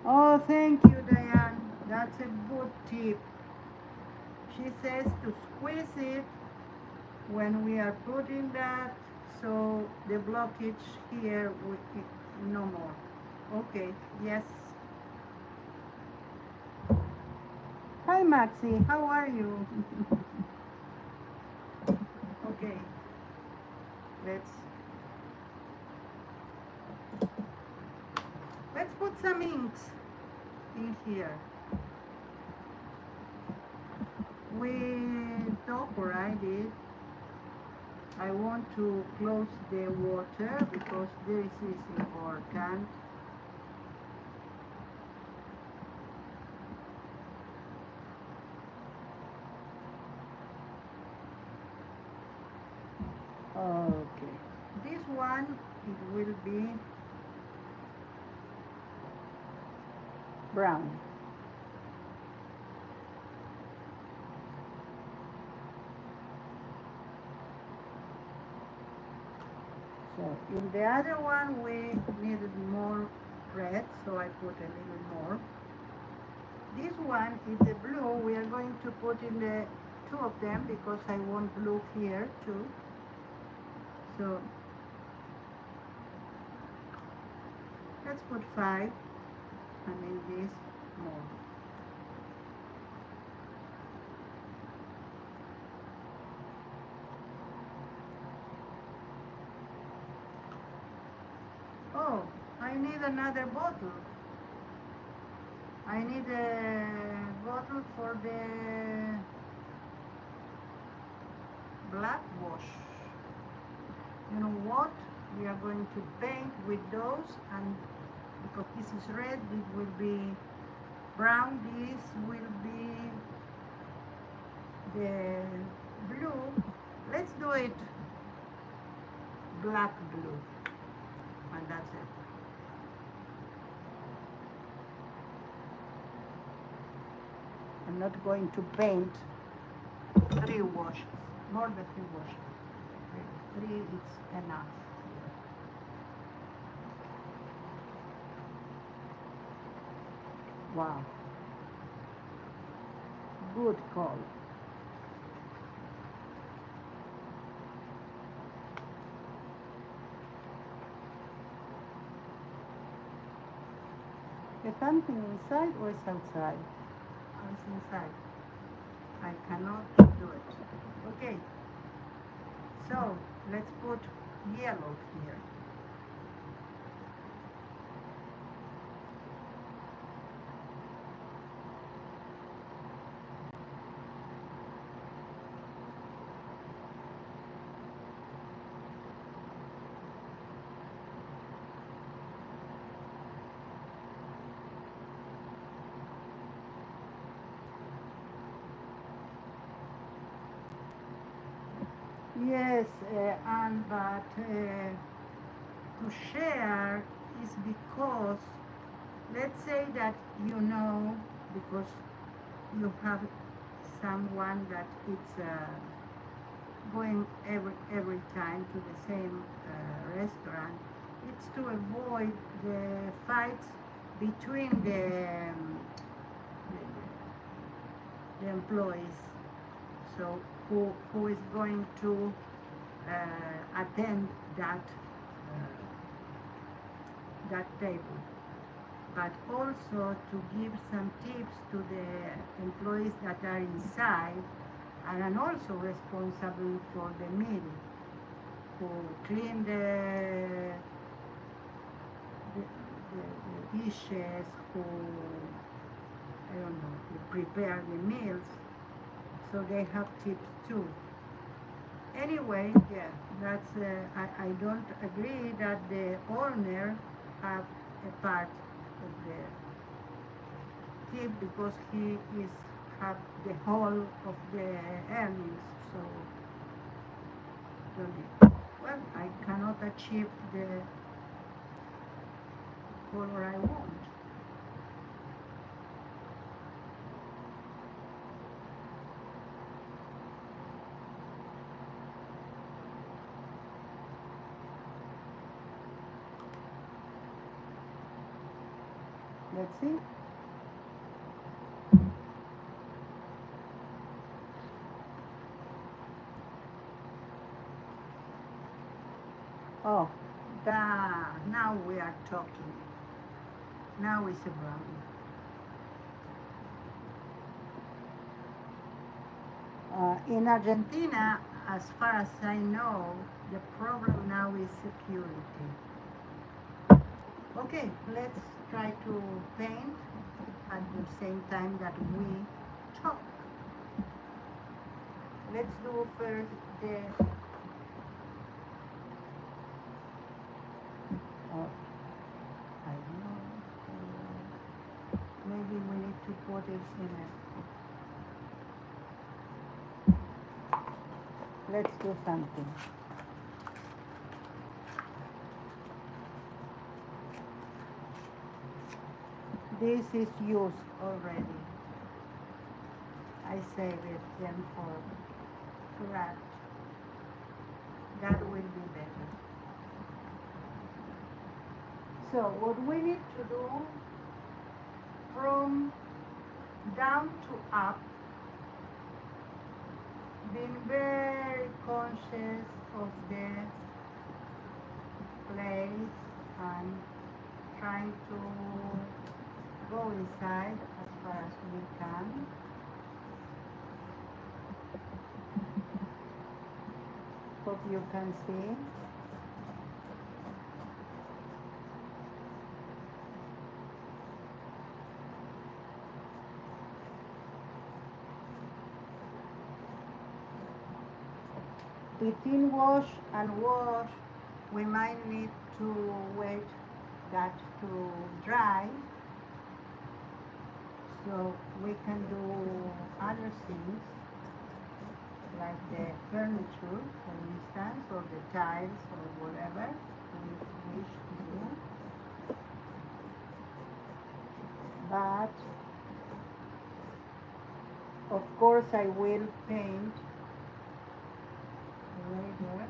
Oh, thank you, Diane. That's a good tip. She says to squeeze it when we are putting that, so the blockage here would be no more. Okay, yes. Hi, Maxi. How are you? Okay, let's put some inks in here. With Topper I did. I want to close the water because this is important. Okay, this one, it will be brown. So in the other one we needed more red, so I put a little more. This one is the blue. We are going to put in the two of them because I want blue here too. So let's put 5 and in this more. Oh, I need another bottle. I need a bottle for the black wash. You know what? We are going to paint with those, and because this is red, it will be brown. This will be the blue. Let's do it black blue, and that's it. I'm not going to paint 3 washes, more than 3 washes. 3 is enough. Wow, good call. Is something inside or is outside? Oh, it's inside. I cannot do it. Okay, so let's put yellow here. Yes, but to share is because, let's say that you know, because you have someone that it's going every time to the same restaurant. It's to avoid the fights between the employees. So who is going to attend that table, but also to give some tips to the employees that are inside and are also responsible for the meal, who clean the dishes, who, I don't know, who prepare the meals, so they have tips too. Anyway, yeah, that's, I don't agree that the owner have a part of the tip, because he is have the whole of the earnings, so don't, well, I cannot achieve the color I want. Let's see. Oh, now we are talking. Now it's a brownie. In Argentina, as far as I know, the problem now is security. Okay, let's try to paint at the same time that we talk. Let's do first the I don't know. Maybe we need to put it in a. Let's do something. This is used already. I save it then for flat. That will be better. So what we need to do, from down to up, being very conscious of the place and trying to go inside as far as we can. Hope you can see. Between wash and wash, we might need to wait that to dry, so we can do other things like the furniture, for instance, or the tiles or whatever we wish to do. But of course I will paint later.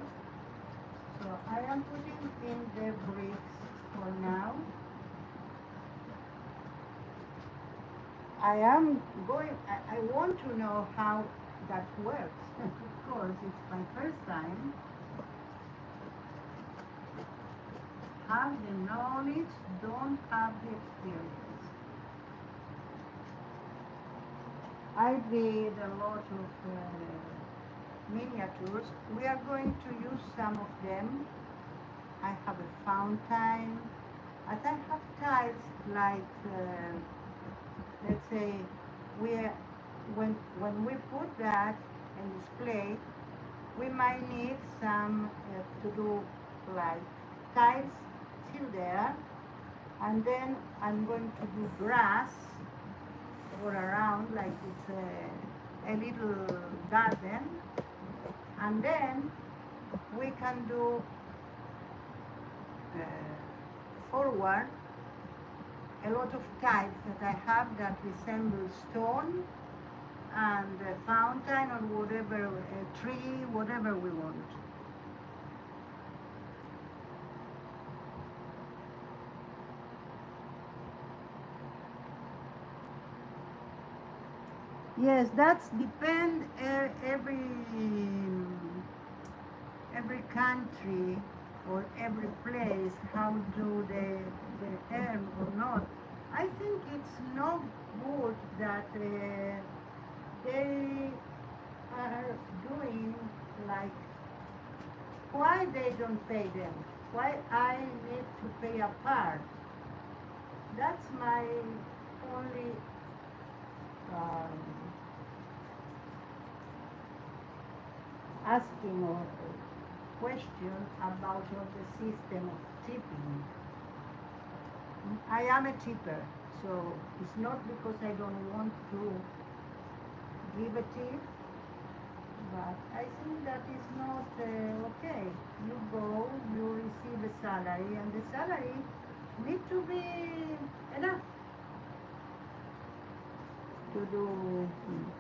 So I am putting in the bricks for now. I want to know how that works. Of course, it's my first time. Have the knowledge, don't have the experience. I did a lot of miniatures. We are going to use some of them. I have a fountain. As I have tiles like, let's say, when we put that in display, we might need some to do like tiles still there, and then I'm going to do grass all around like it's a little garden, and then we can do forward a lot of tiles that I have that resemble stone and a fountain or whatever, a tree, whatever we want. Yes, that's depend every country or every place how do they earn or not. I think it's not good that they are doing like why they don't pay them, why I need to pay a part. That's my only um, asking or question about the system of tipping. I am a tipper, so it's not because I don't want to give a tip, but I think that is not okay. You go, you receive a salary, and the salary need to be enough to do things.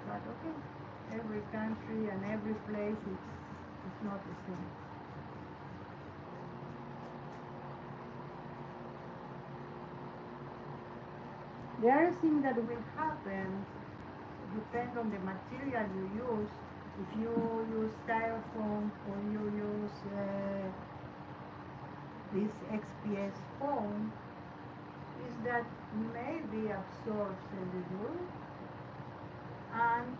But okay, every country and every place it's not the same. The other thing that will happen depend on the material you use. If you use styrofoam or you use this XPS foam, is that maybe absorbs a little and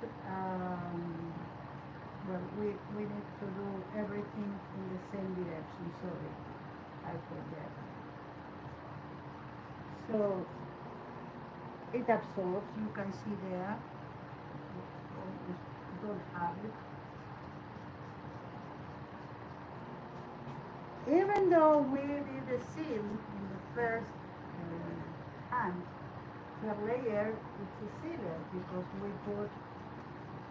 well, we need to do everything in the same direction. Sorry, I forget. So it absorbs. You can see there. Don't have it. Even though we did a seal in the first hand, the layer it's a sealer because we put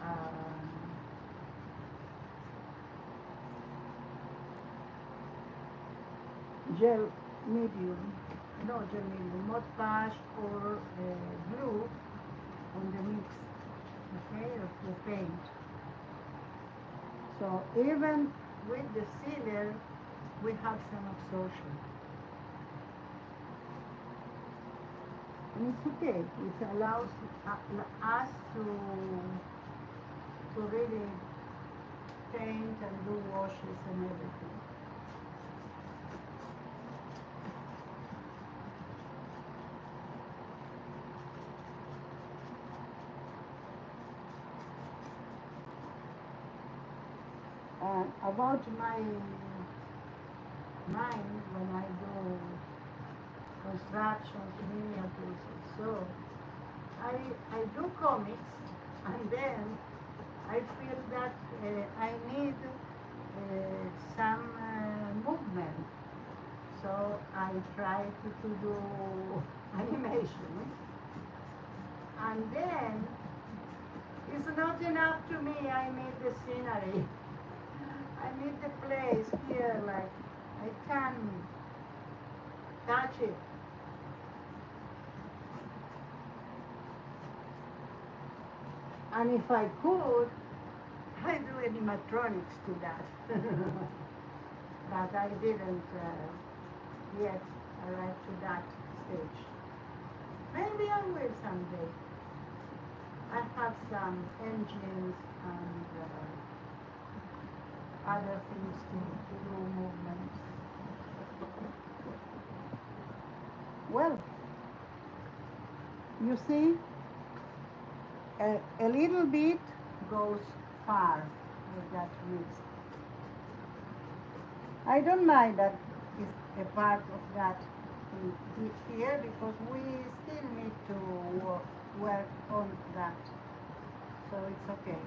um, gel medium, no gel medium, Mod Podge or glue on the mix, okay, of the paint. So even with the sealer, we have some absorption. And it's okay. It allows us to really paint and do washes and everything. About my mind when I do constructions, miniatures, so I I do comics, and then I feel that I need some movement. So I try to do animations, and then it's not enough to me. I need the scenery. I need the place here, like I can touch it. And if I could, I do animatronics to that. But I didn't yet arrive to that stage. Maybe I will someday. I have some engines and other things to do movements. Well, you see, a little bit goes far with that wrist. I don't mind that is a part of that here because we still need to work on that. So it's okay.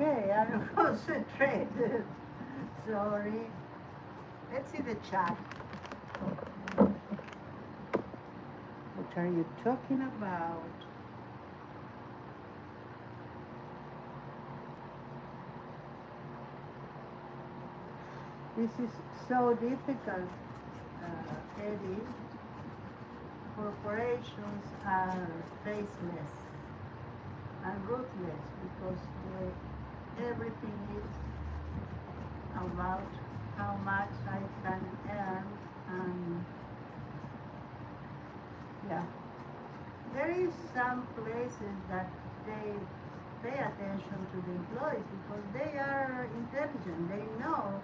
Okay, I'm concentrated. Sorry. Let's see the chat. What are you talking about? This is so difficult, Eddie. Corporations are faceless and ruthless because everything is about how much I can earn, and yeah, there is some places that they pay attention to the employees because they are intelligent. They know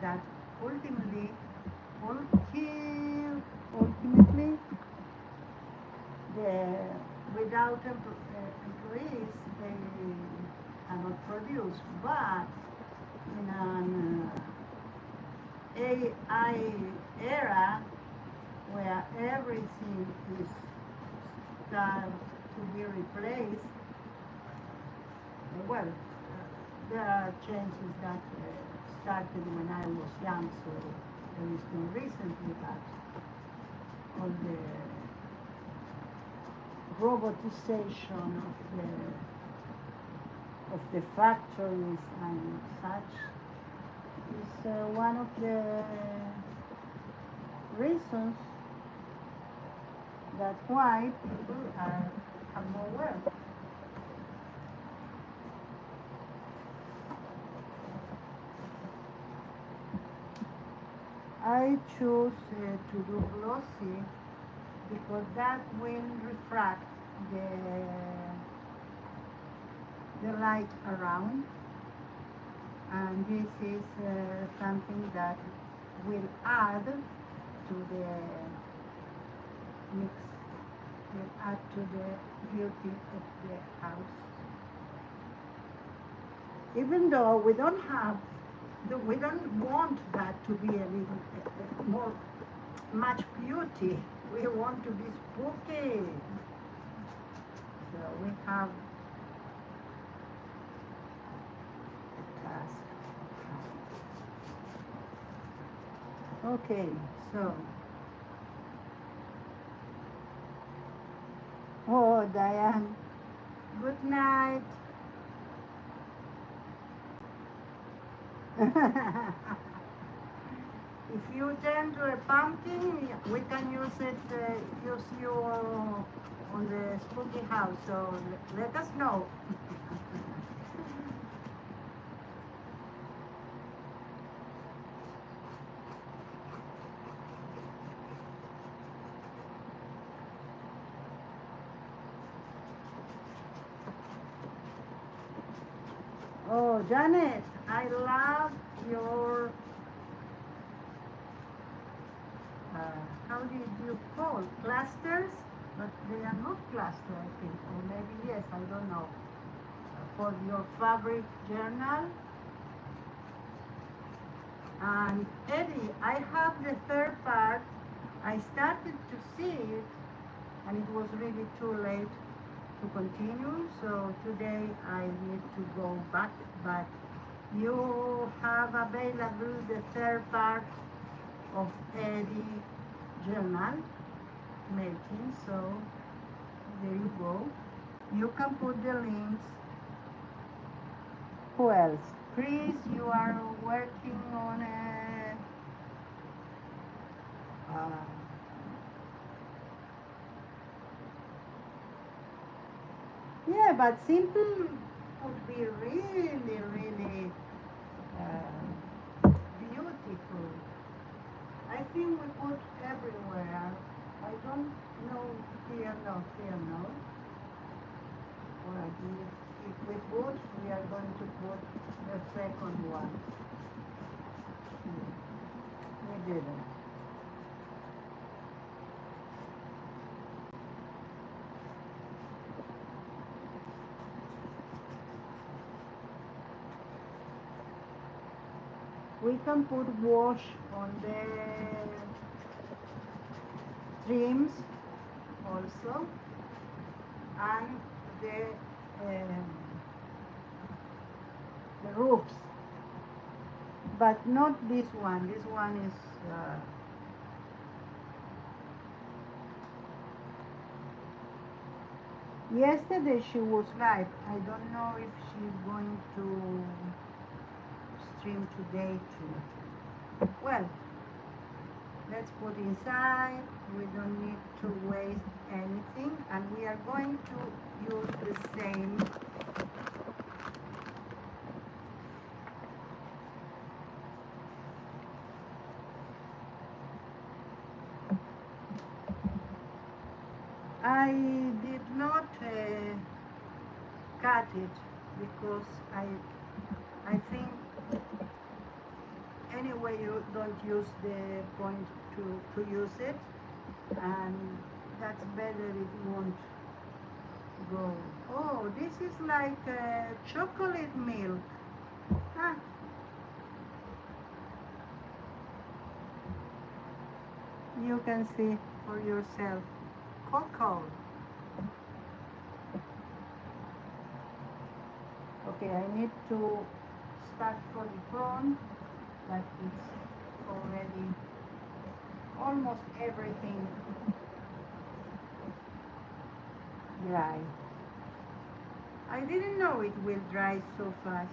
that ultimately, ultimately, the without employees, they cannot produce. But in an AI era where everything is start to be replaced, well, there are changes that started when I was young, so there is no recently, but all the robotization of the factories and such is one of the reasons that why people have more work. I choose to do glossy because that will refract the light around, and this is something that will add to the mix, will add to the beauty of the house. Even though we don't want that to be a little more much beauty. We want to be spooky. So we have a task. Okay, so. Oh, Diane. Good night. If you turn to a pumpkin, we can use it, use you on the spooky house, so let us know. Oh, Janet, I love your, how did you call, clusters? But they are not clusters, I think, or maybe yes, I don't know. For your fabric journal. And Eddie, I have the third part. I started to see it, and it was really too late to continue, so today I need to go back, but you have available the third part of Eddie journal making, so there you go. You can put the links. Who else? Chris, you are working on a yeah, but simple would be really, really beautiful. I think we put everywhere. I don't know here, no, here, no. Or if we put, we are going to put the second one. We didn't. We can put wash on the trims also, and um, the roofs, but not this one. This one is yesterday she was live. I don't know if she's going to stream today too. Well, let's put inside. We don't need to waste anything, and we are going to use the same. I did not cut it because I think anyway you don't use the point to use it, and that's better, it won't go. Oh, this is like chocolate milk. Ah, you can see for yourself. Cocoa. Okay, I need to start for the phone, but it's already almost everything dry. I didn't know it will dry so fast.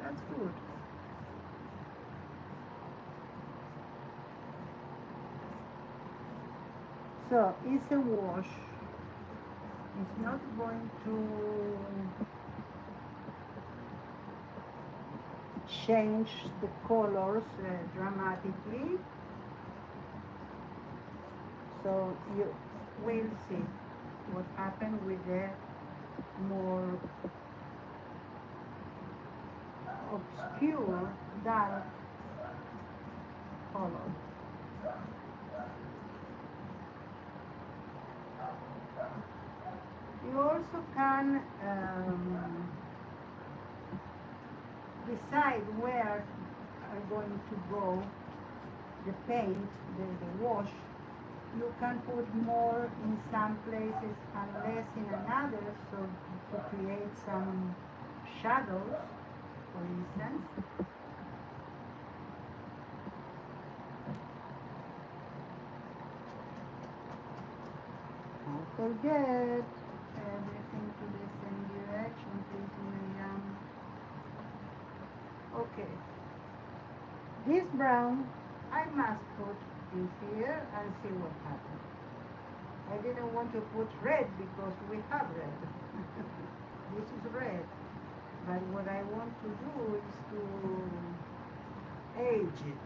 That's good. So it's a wash. It's not going to change the colors dramatically. So you will see what happened with the more obscure dark color. You also can decide where are going to go the paint, the wash. You can put more in some places and less in another, so to create some shadows, for instance. Don't forget everything to the same direction, please, Miriam. Okay, this brown I must put in here and see what happens. I didn't want to put red because we have red. This is red. But what I want to do is to age it.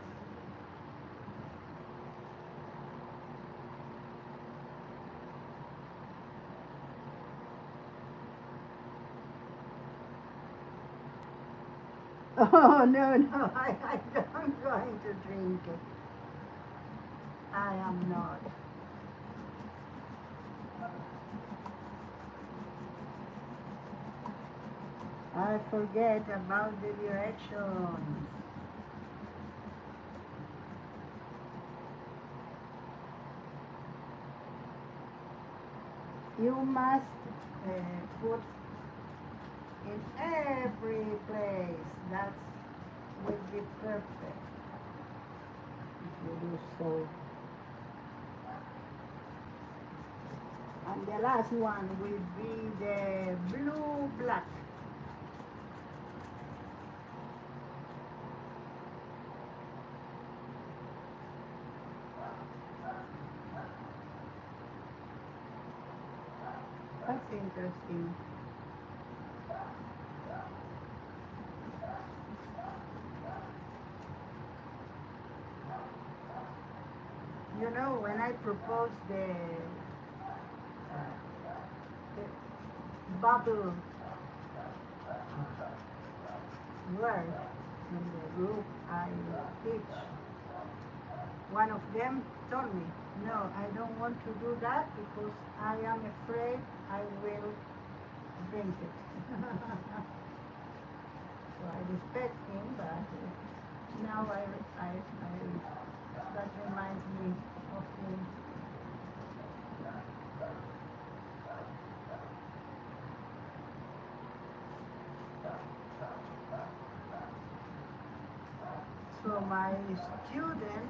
Oh, no, no, I'm going to drink it. I am not. I forget about the directions. You must put in every place. That will be perfect if you do so. And the last one will be the blue black. That's interesting. You know, when I proposed the bubble word in the group I teach, one of them told me, no, I don't want to do that because I am afraid I will drink it. So I respect him, but now that reminds me of him. So my student,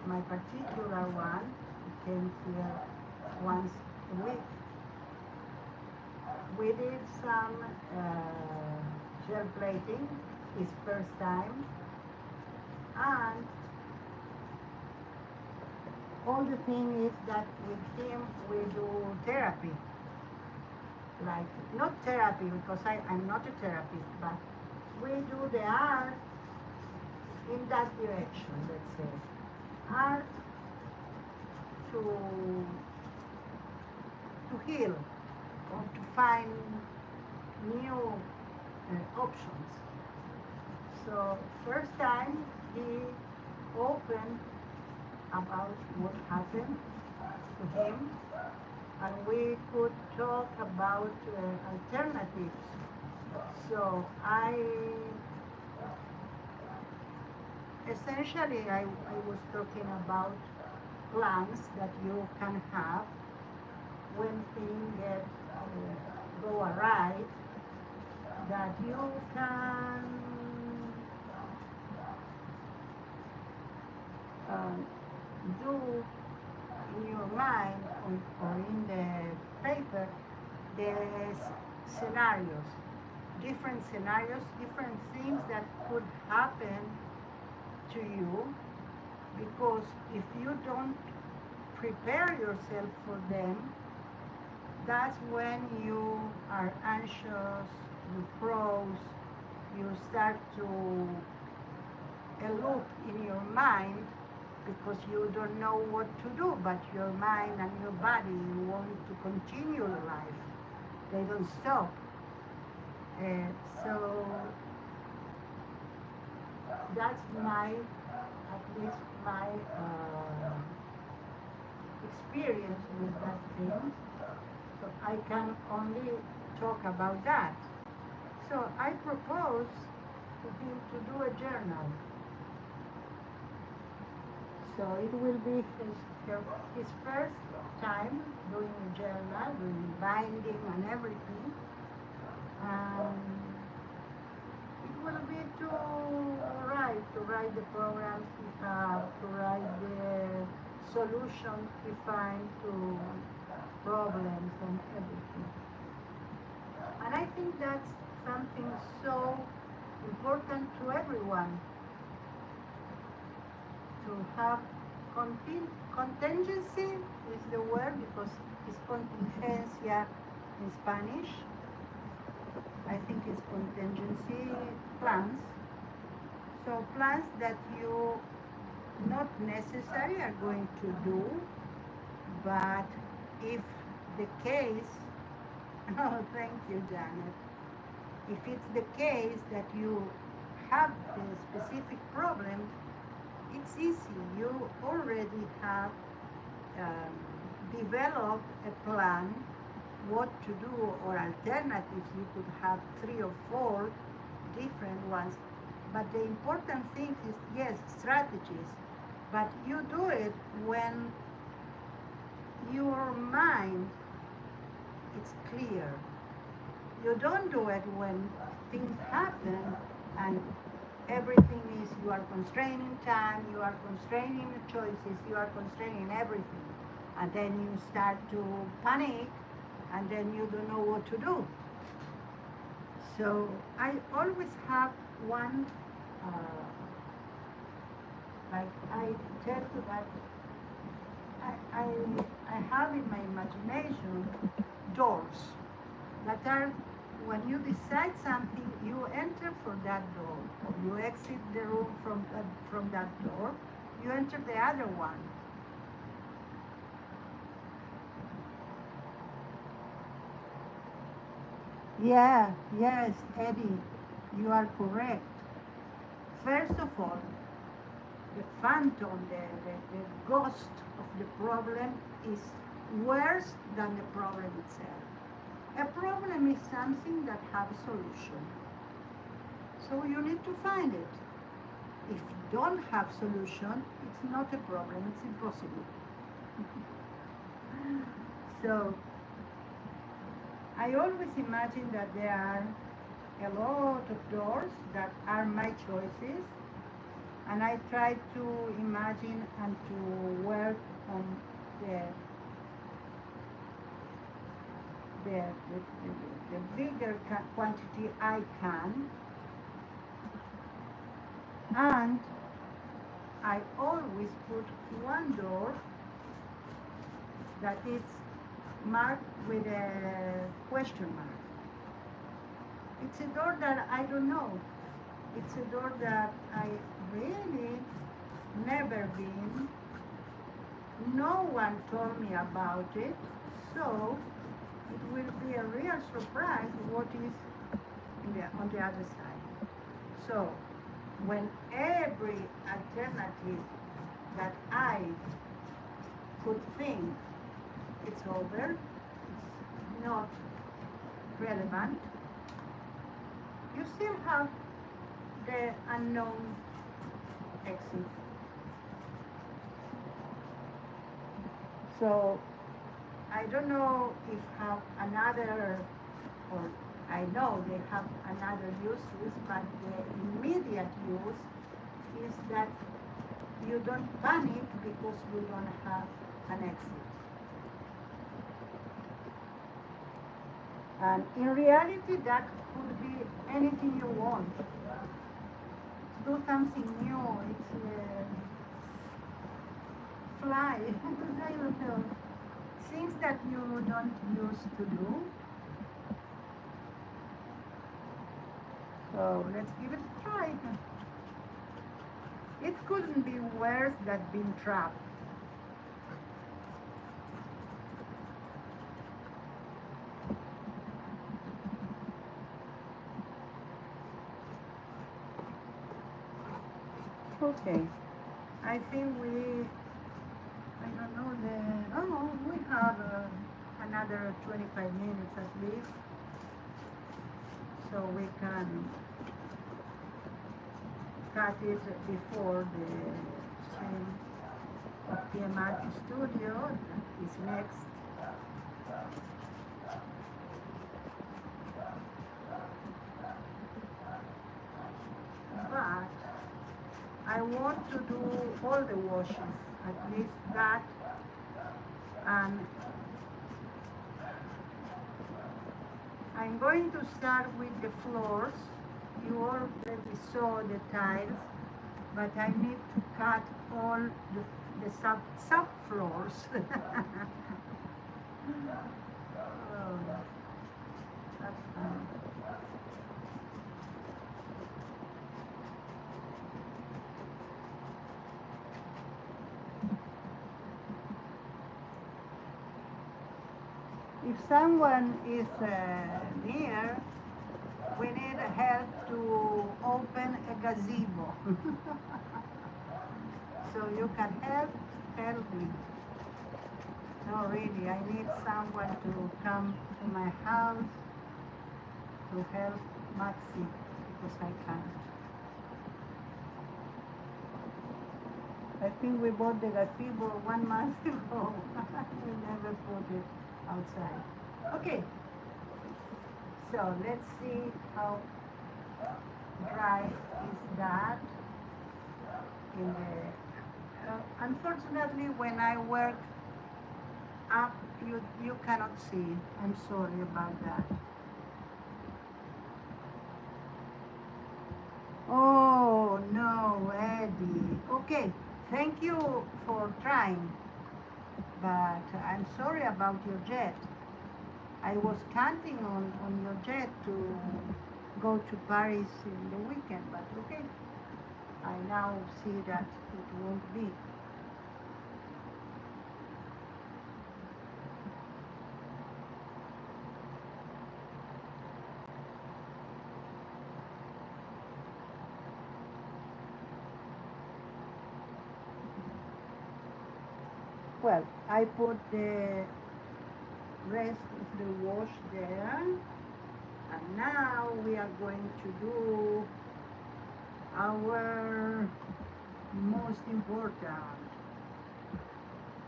my particular one, who came here once a week, we did some gel plating, his first time, And all the thing is that with him we do therapy. Like, not therapy because I'm not a therapist, but we do the art in that direction, let's say. Art to heal or to find new options. So first time he opened about what happened to him, and we could talk about alternatives. So I was talking about plans that you can have when things go awry, that you can do in your mind or in the paper the scenarios, different things that could happen to you, because if you don't prepare yourself for them, that's when you are anxious, you froze, you start to elude in your mind because you don't know what to do, but your mind and your body want to continue life. They don't stop. So that's at least my experience with that thing. So I can only talk about that. So I propose to him to do a journal. So it will be his first time doing a journal, doing binding and everything. It will be to write the programs he have, to write the solutions he find to problems and everything. And I think that's something so important to everyone, to have contingency is the word, because it's contingencia in Spanish. I think it's contingency plans. So plans that you not necessarily are going to do, but if the case, oh, thank you, Janet. If it's the case that you have a specific problem, it's easy. You already have developed a plan, what to do, or alternatives. You could have 3 or 4 different ones. But the important thing is, yes, strategies, but you do it when your mind is clear. You don't do it when things happen and everything is, you are constraining time, you are constraining choices, you are constraining everything. And then you start to panic, and then you don't know what to do. So I always have one, like I tell you that I have in my imagination doors that are, when you decide something, you enter for that door, or you exit the room from that door, you enter the other one. Yeah, yes, Eddie, you are correct. First of all, the phantom, the ghost of the problem is worse than the problem itself. A problem is something that has a solution. So you need to find it. If you don't have solution, it's not a problem, it's impossible. So I always imagine that there are a lot of doors that are my choices, and I try to imagine and to work on the the, the, the bigger quantity I can, and I always put one door that is marked with a question mark. It's a door that I don't know. It's a door that I really never been. No one told me about it, so it will be a real surprise what is on the other side. So when every alternative that I could think it's over, it's not relevant, you still have the unknown exit. So I don't know if have another, or I know they have another uses, but the immediate use is that you don't panic because you don't have an exit. And in reality, that could be anything you want. Do something new. It's fly. I don't know. Things that you don't used to do. So let's give it a try. It couldn't be worse than being trapped. Okay, I think I don't know we have another 25 minutes at least, so we can cut it before the stream of PMRT Studio is next. But I want to do all the washes, at least that, and I'm going to start with the floors. You already saw the tiles, but I need to cut all the sub floors. Oh, that's fun. If someone is near, we need help to open a gazebo. So you can help me. No, really, I need someone to come to my house to help Maxi because I can't. I think we bought the gazebo 1 month ago. We never put it outside. Okay, so let's see how dry is that in the. Unfortunately, when I work up, you cannot see. I'm sorry about that. Oh no, Eddie. Okay, thank you for trying, but I'm sorry about your jet. I was counting on your jet to go to Paris in the weekend, but okay. I now see that it won't be. Well, I put the rest of the wash there, and now we are going to do our most important.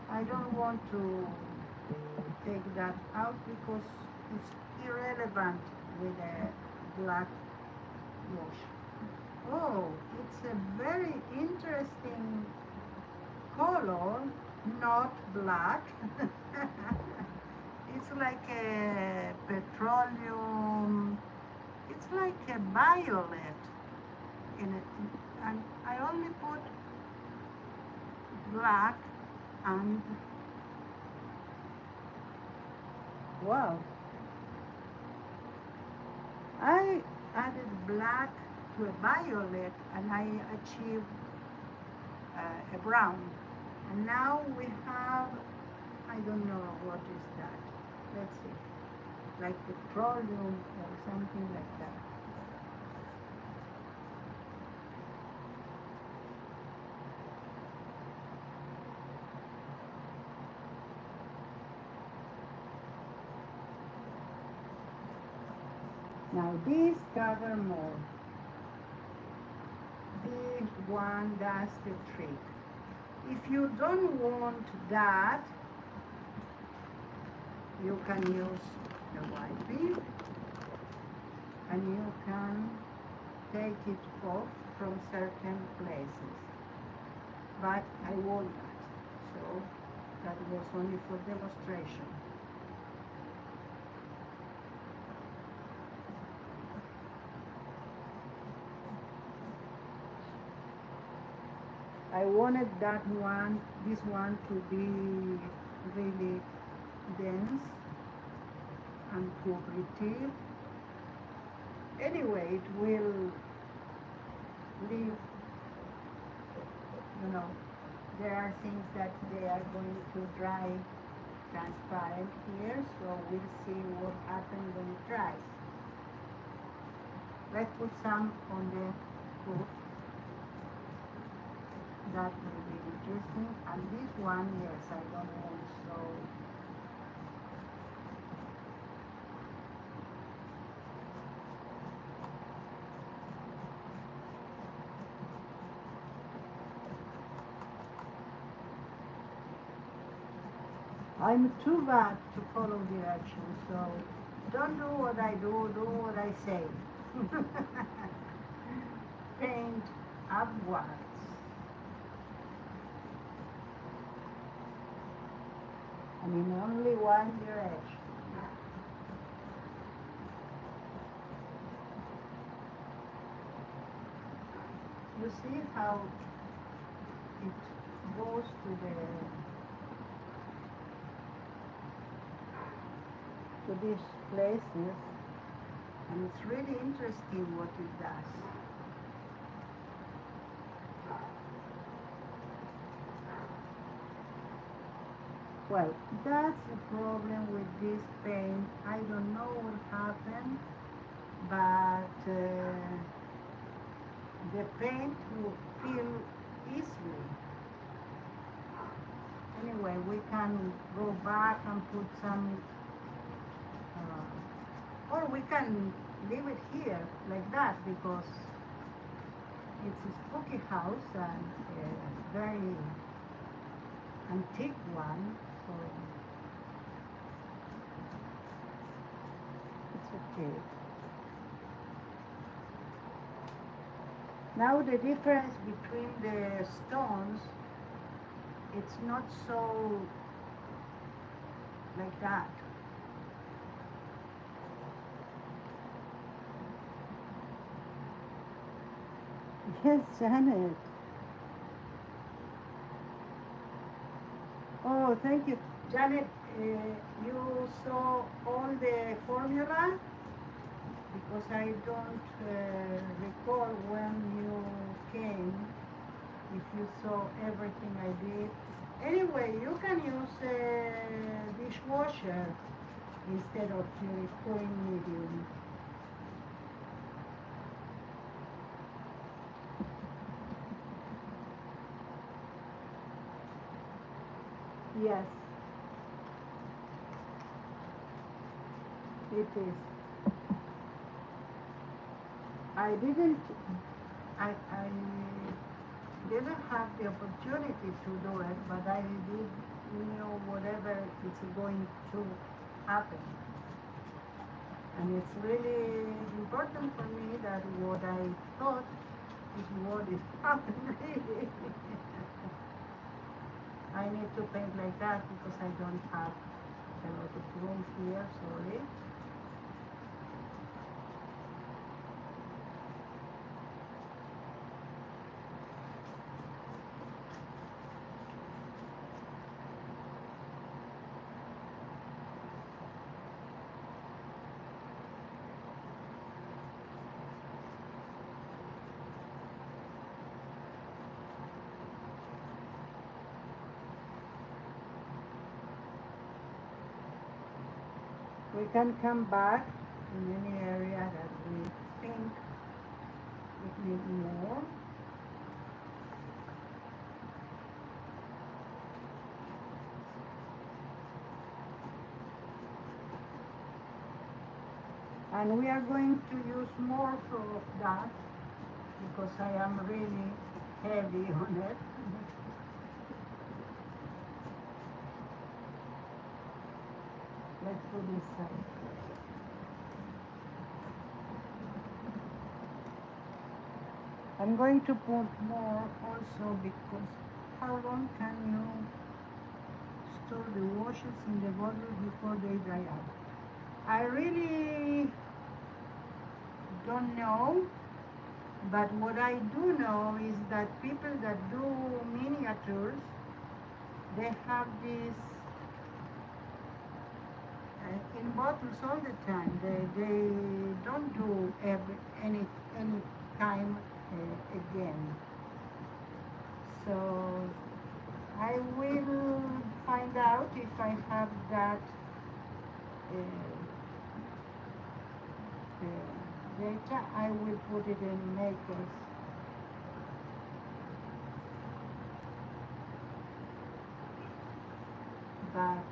I don't want to take that out because it's irrelevant with a black wash. Oh, it's a very interesting color, not black. It's like a petroleum, it's like a violet in it. And I only put black and wow, I added black to a violet and I achieved a brown. And now we have, I don't know what is that. Let's see, like petroleum or something like that. Now this cover more. This one does the trick. If you don't want that, you can use the white bead and you can take it off from certain places. But I want that, so that was only for demonstration. I wanted that one, this one to be really dense and cooperative. Anyway, it will leave, you know, there are things that they are going to dry transparent here, so we'll see what happens when it dries. Let's put some on the hook. That will be interesting. And this one, yes, I don't want so. I'm too bad to follow directions, so don't do what I do, do what I say. Paint upwards. And in only one direction. You see how it goes to these places, and it's really interesting what it does. Well, that's the problem with this paint. I don't know what happened, but the paint will peel easily. Anyway, we can go back and put some, or we can leave it here like that because it's a spooky house and a very antique one, so it's okay. Now the difference between the stones, it's not so like that. Yes, Janet. Oh, thank you. Janet, you saw all the formula? Because I don't recall when you came, if you saw everything I did. Anyway, you can use a dishwasher instead of pouring medium. Yes, it is. I didn't, I didn't have the opportunity to do it, but I did know whatever is going to happen. And it's really important for me that what I thought is what is happening. I need to paint like that because I don't have a lot of room here, sorry. We can come back in any area that we think it needs more. And we are going to use more of that because I am really heavy on it. Let's do this side. I'm going to put more also because how long can you store the washes in the bottle before they dry out? I really don't know, but what I do know is that people that do miniatures, they have this in bottles all the time. They don't do any time again. So I will find out if I have that data. I will put it in Makers. But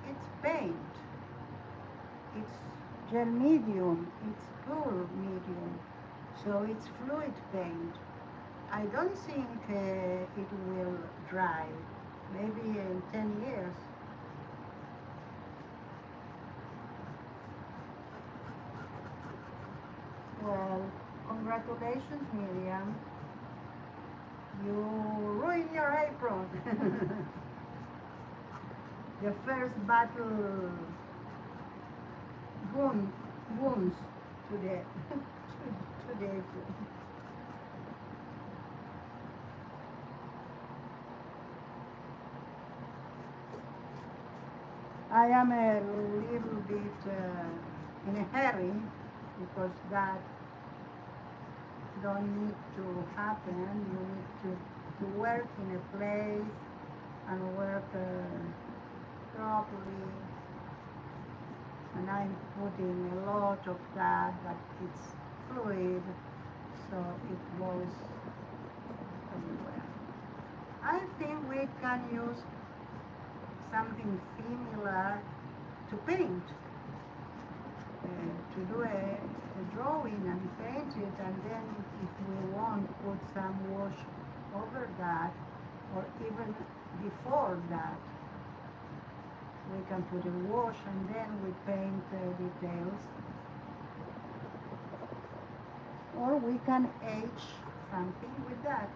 it's paint. It's gel medium. It's cool medium. So it's fluid paint. I don't think it will dry. Maybe in 10 years. Well, congratulations, Miriam. You ruined your apron. The first battle wounds today. Today. I am a little bit in a hurry because that don't need to happen. You need to work in a place and work properly. And I'm putting a lot of that, but it's fluid, so it goes everywhere. I think we can use something similar to paint, to do a drawing and paint it, and then if we want, put some wash over that, or even before that. We can put a wash and then we paint details. Or we can etch something with that.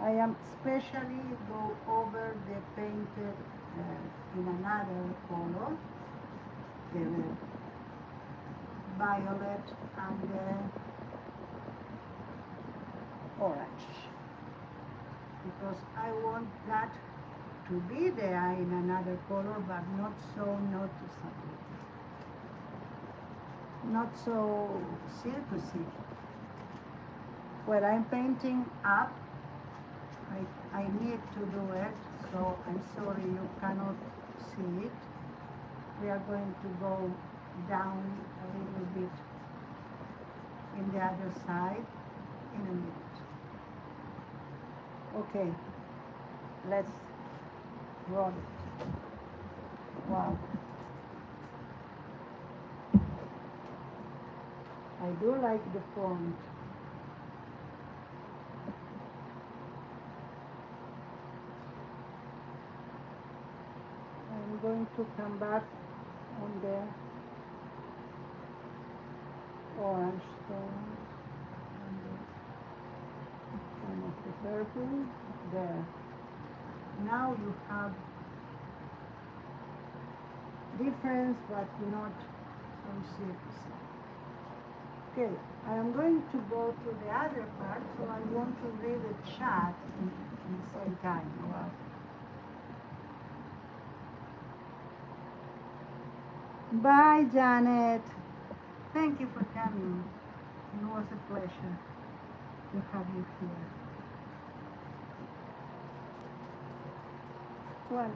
I am especially go over the painted in another color, the violet and the orange, because I want that to be there in another color, but not so noticeable, not so circusy. When I'm painting up, I need to do it, so I'm sorry you cannot see it. We are going to go down a little bit in the other side in a minute. Okay, let's roll it. Wow. I do like the font. I'm going to come back on the orange tone and of the purple there. Now you have difference, but not so serious. Okay, I am going to go to the other part, so I want to read the chat in the same time. Wow. Bye, Janet. Thank you for coming. It was a pleasure to have you here. Well,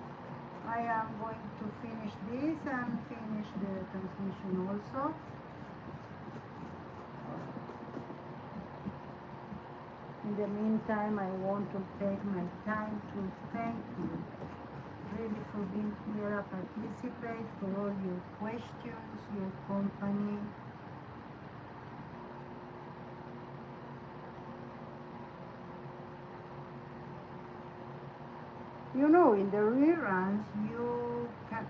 I am going to finish this and finish the transmission also. In the meantime, I want to take my time to thank you really for being here and participate, for all your questions, your company. You know, in the reruns, you can.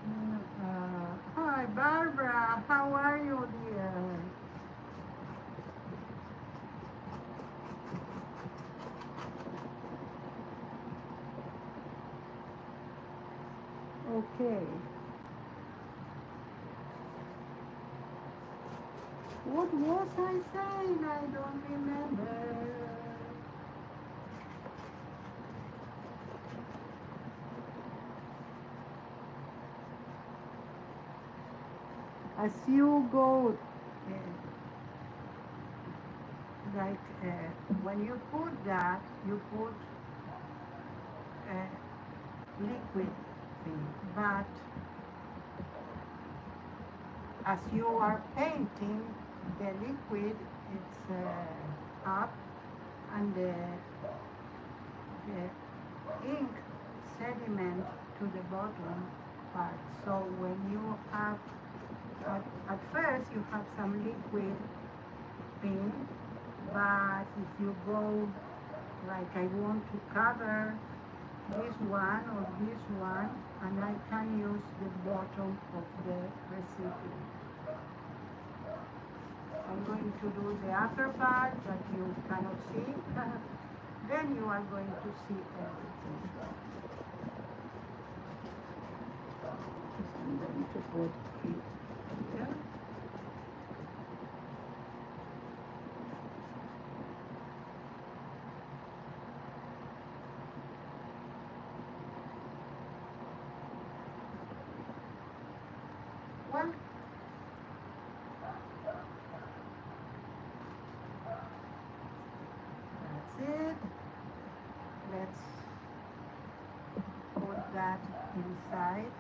Hi, Barbara. How are you, dear? Okay. What was I saying? I don't remember. As you go, like when you put that, you put liquid thing, but as you are painting, the liquid it's up and the ink sediment to the bottom part. So when you have, at first you have some liquid paint, but if you go like I want to cover this one or this one, and I can use the bottom of the recipient. I'm going to do the upper part that you cannot see. Then you are going to see everything. I'm going to put it here. Well, that's it. Let's put that inside.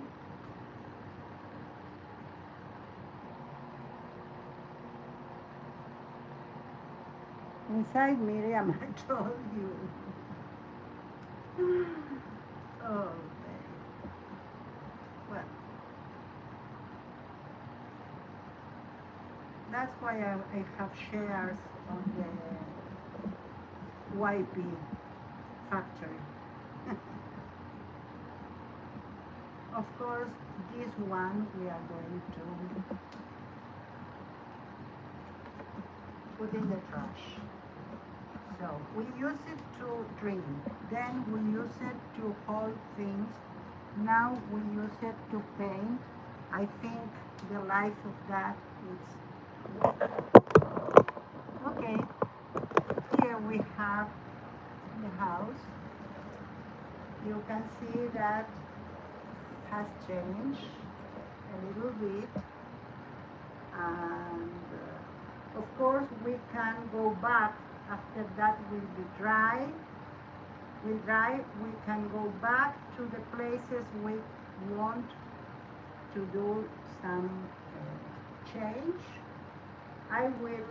Inside, Miriam, I told you. Oh, baby. Well, that's why I have shares on the YP factory. Of course, this one we are going to put in the trash. So we use it to drink, then we use it to hold things. Now we use it to paint. I think the life of that is okay. Here we have the house. You can see that has changed a little bit, and of course we can go back after that will be dry. We can go back to the places we want to do some change. I will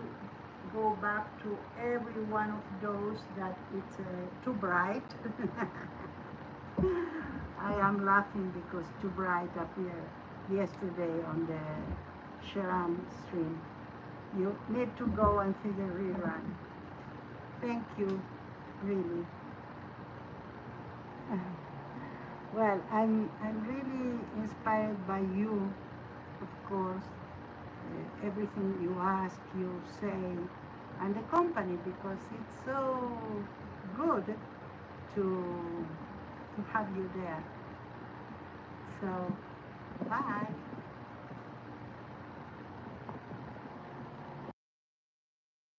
go back to every one of those that it's too bright. I am laughing because too bright appeared yesterday on the Sharon stream. You need to go and see the rerun. Thank you, really. Well, I'm really inspired by you, of course. Everything you ask, you say, and the company, because it's so good to have you there. So, bye.